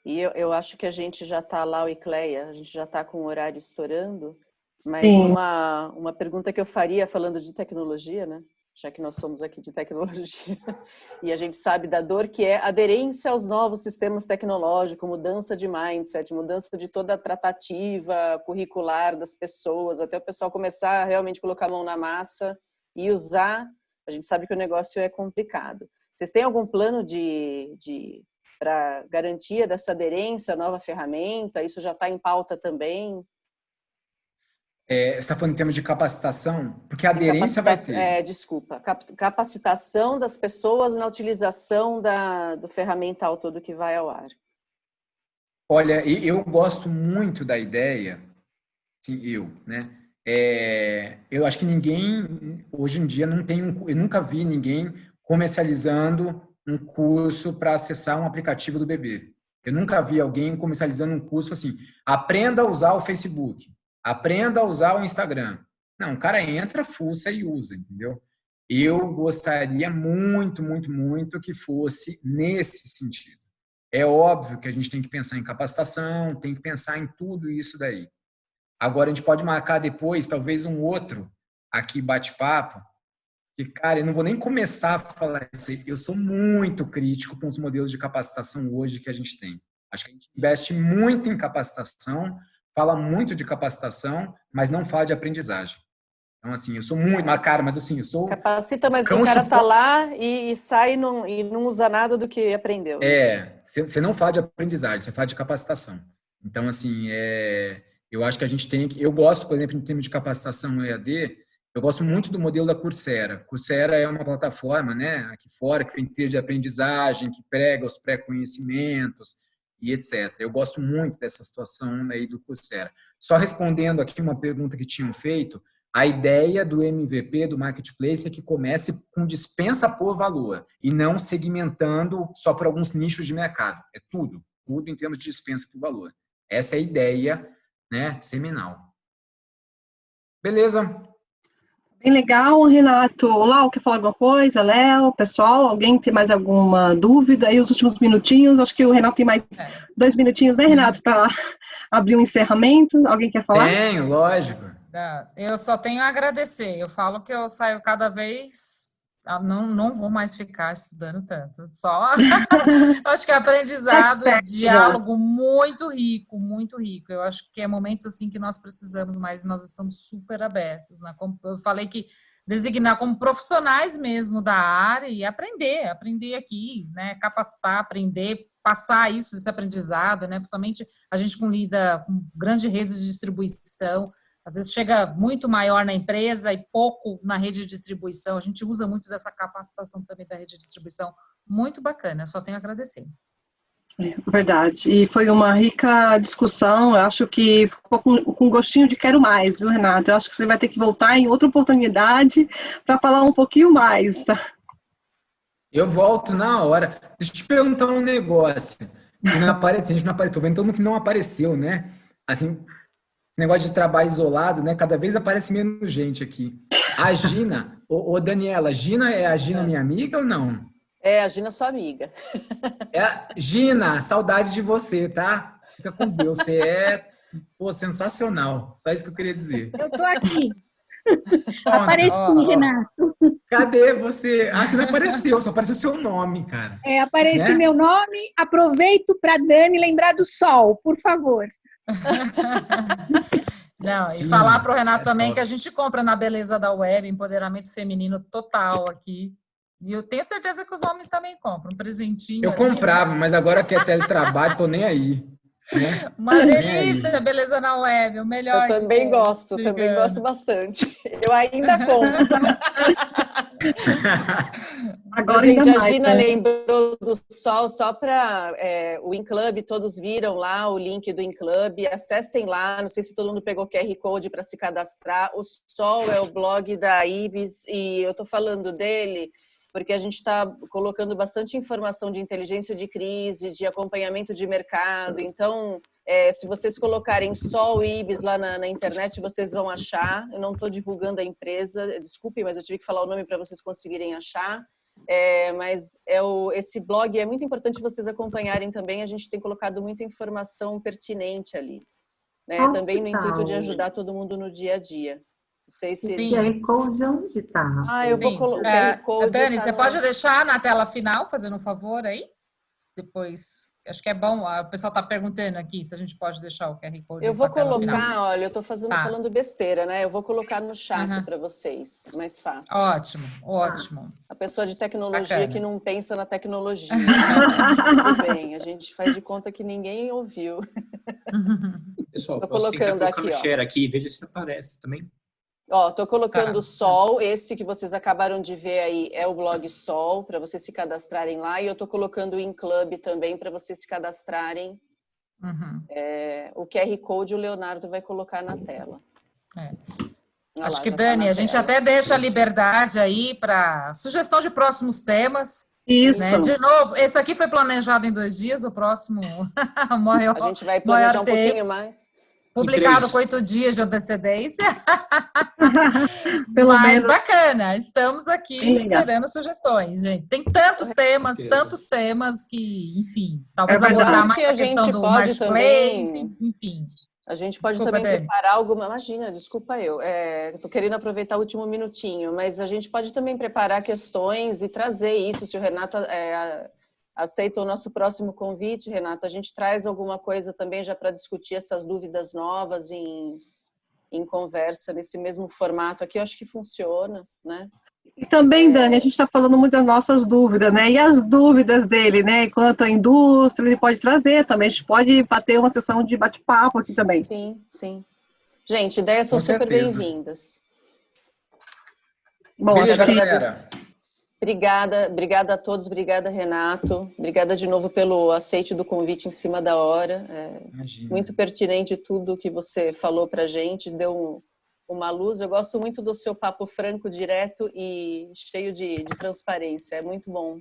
E eu acho que a gente já está lá, o Icleia, a gente já está com o horário estourando, mas Sim. uma pergunta que eu faria falando de tecnologia, né? Já que nós somos aqui de tecnologia, e a gente sabe da dor que é aderência aos novos sistemas tecnológicos, mudança de mindset, mudança de toda a tratativa curricular das pessoas, até o pessoal começar a realmente colocar a mão na massa e usar. A gente sabe que o negócio é complicado. Vocês têm algum plano para garantia dessa aderência à nova ferramenta? Isso já está em pauta também? Você está falando em termos de capacitação? Porque a aderência vai ter. Capacitação das pessoas na utilização do ferramental todo que vai ao ar. Olha, eu gosto muito da ideia, sim, né? Eu acho que ninguém, hoje em dia, eu nunca vi ninguém comercializando um curso para acessar um aplicativo do bebê. Eu nunca vi alguém comercializando um curso assim, aprenda a usar o Facebook, aprenda a usar o Instagram. Não, o cara entra, fuça e usa, entendeu? Eu gostaria muito, muito, muito que fosse nesse sentido. É óbvio que a gente tem que pensar em capacitação, tem que pensar em tudo isso daí. Agora, a gente pode marcar depois, talvez um outro aqui bate-papo, que, cara, eu não vou nem começar a falar isso aí. Eu sou muito crítico com os modelos de capacitação hoje que a gente tem. Acho que a gente investe muito em capacitação, fala muito de capacitação, mas não fala de aprendizagem. Então, assim, eu sou muito... mas assim, eu sou... Capacita, mas o cara tá lá e sai e não usa nada do que aprendeu. Né? Você não fala de aprendizagem, você fala de capacitação. Então, assim, eu acho que a gente tem que... Eu gosto, por exemplo, em termos de capacitação EAD, eu gosto muito do modelo da Coursera. Coursera é uma plataforma, né, aqui fora, que tem trilha de aprendizagem, que prega os pré-conhecimentos e etc. Eu gosto muito dessa situação aí do Coursera. Só respondendo aqui uma pergunta que tinham feito, a ideia do MVP, do Marketplace, é que comece com dispensa por valor e não segmentando só por alguns nichos de mercado. É tudo em termos de dispensa por valor. Essa é a ideia, né, seminal. Beleza. Bem legal, Renato. Olá, quer falar alguma coisa? Léo, pessoal, alguém tem mais alguma dúvida? Aí os últimos minutinhos, acho que o Renato tem mais 2 minutinhos, né, Renato, para abrir um encerramento. Alguém quer falar? Tenho, lógico. Eu só tenho a agradecer. Eu falo que eu saio cada vez... Não vou mais ficar estudando tanto. Só acho que é aprendizado e diálogo muito rico, muito rico. Eu acho que é momentos assim que nós precisamos, mas nós estamos super abertos. Né? Eu falei que designar como profissionais mesmo da área e aprender aqui, né? Capacitar, aprender, passar esse aprendizado, né? Principalmente a gente lida com grandes redes de distribuição. Às vezes chega muito maior na empresa e pouco na rede de distribuição. A gente usa muito dessa capacitação também da rede de distribuição. Muito bacana, só tenho a agradecer. Verdade. E foi uma rica discussão. Eu acho que ficou com gostinho de quero mais, viu, Renato? Eu acho que você vai ter que voltar em outra oportunidade para falar um pouquinho mais, tá? Eu volto na hora. Deixa eu te perguntar um negócio. A gente não apareceu. Tô vendo todo mundo que não apareceu, né? Assim... Esse negócio de trabalho isolado, né? Cada vez aparece menos gente aqui. A Gina, ô Daniela, Gina é a Gina minha amiga ou não? A Gina sua amiga. Gina, saudade de você, tá? Fica com Deus, você é sensacional. Só isso que eu queria dizer. Eu tô aqui. Apareci, Renato. Cadê você? Você não apareceu, só apareceu o seu nome, cara. Aparece meu nome. Aproveito para Dani lembrar do sol, por favor. Não, e falar para o Renato também que a gente compra na Beleza da Web, empoderamento feminino total aqui. E eu tenho certeza que os homens também compram um presentinho. Eu comprava, né? Mas agora que é teletrabalho, tô nem aí. Né? Uma delícia, Beleza na Web, o melhor. Eu também gosto, também gosto bastante. Eu ainda compro. Agora, gente, a Gina lembrou do Sol, só para o InClub, todos viram lá o link do InClub, acessem lá, não sei se todo mundo pegou o QR Code para se cadastrar. O Sol é o blog da Ibis e eu estou falando dele porque a gente está colocando bastante informação de inteligência de crise, de acompanhamento de mercado. Então, se vocês colocarem Sol Ibis lá na internet, vocês vão achar. Eu não estou divulgando a empresa, desculpem, mas eu tive que falar o nome para vocês conseguirem achar. Mas esse blog é muito importante vocês acompanharem também, a gente tem colocado muita informação pertinente ali, né? Também no intuito de ajudar todo mundo no dia a dia. Não sei se... Esse QR Code onde está? Eu vou colocar o QR Code. Dani, você pode deixar na tela final, fazendo um favor aí? Depois, acho que é bom, o pessoal está perguntando aqui se a gente pode deixar o QR Code. Eu vou colocar, olha, eu estou falando besteira, né? Eu vou colocar no chat para vocês, mais fácil. Ótimo, ótimo. A pessoa de tecnologia que não pensa na tecnologia. Tudo bem, a gente faz de conta que ninguém ouviu. Pessoal, tô posso colocando tentar colocar aqui, no share aqui, veja se aparece também. Tô colocando Sol, esse que vocês acabaram de ver aí é o blog Sol, para vocês se cadastrarem lá, e eu tô colocando o InClub também para vocês se cadastrarem. O QR Code o Leonardo vai colocar na tela. Acho que, Dani, a gente até deixa a liberdade aí para sugestão de próximos temas. Isso. Né? De novo, esse aqui foi planejado em 2 dias, o próximo maior. A gente vai planejar um pouquinho mais. Publicado com 8 dias de antecedência. Pelo menos. Bacana, estamos aqui esperando sugestões, gente. Tem tantos temas que, enfim, talvez abordar mais a questão do marketplace, enfim. A gente pode também preparar alguma... Imagina, desculpa eu. Estou querendo aproveitar o último minutinho, mas a gente pode também preparar questões e trazer isso. Se o Renato aceita o nosso próximo convite, Renato, a gente traz alguma coisa também já para discutir essas dúvidas novas em conversa, nesse mesmo formato aqui. Eu acho que funciona, né? E também, Dani, a gente está falando muito das nossas dúvidas, né? E as dúvidas dele, né? Enquanto a indústria, ele pode trazer também. A gente pode bater uma sessão de bate-papo aqui também. Sim, sim. Gente, ideias são super bem-vindas. Bom, beleza, galera. Obrigada a todos, obrigada, Renato. Obrigada de novo pelo aceite do convite em cima da hora. Muito pertinente tudo que você falou pra gente, deu uma luz. Eu gosto muito do seu papo franco, direto e cheio de transparência. É muito bom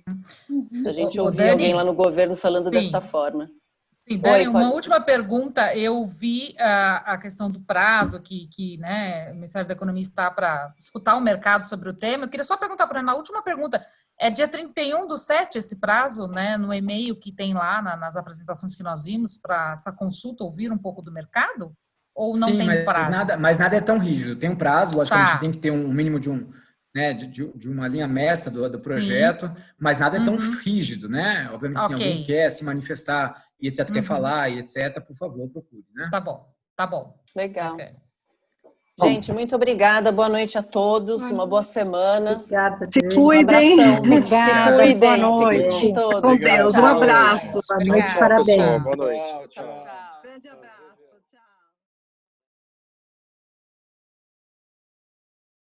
a gente ouvir alguém lá no governo falando dessa forma. Sim, Dani, uma última pergunta. Eu vi a questão do prazo que né, o Ministério da Economia está para escutar o mercado sobre o tema. Eu queria só perguntar para a última pergunta. É dia 31/7 esse prazo, né, no e-mail que tem lá nas apresentações que nós vimos para essa consulta, ouvir um pouco do mercado? Ou não tem prazo? Mas nada é tão rígido. Tem um prazo, acho que a gente tem que ter um mínimo de uma linha mestra do projeto, mas nada é tão rígido, né? Obviamente, se alguém quer se manifestar e etc, quer falar e etc, por favor, procure, né? Tá bom. Legal. Okay. Gente, muito obrigada. Boa noite a todos. Uma boa semana. Obrigada. Se cuidem. Se cuidem. Boa noite. Se cuidem todos. Com Deus. Um abraço. Boa noite. Parabéns. Boa noite. Tchau. Grande abraço.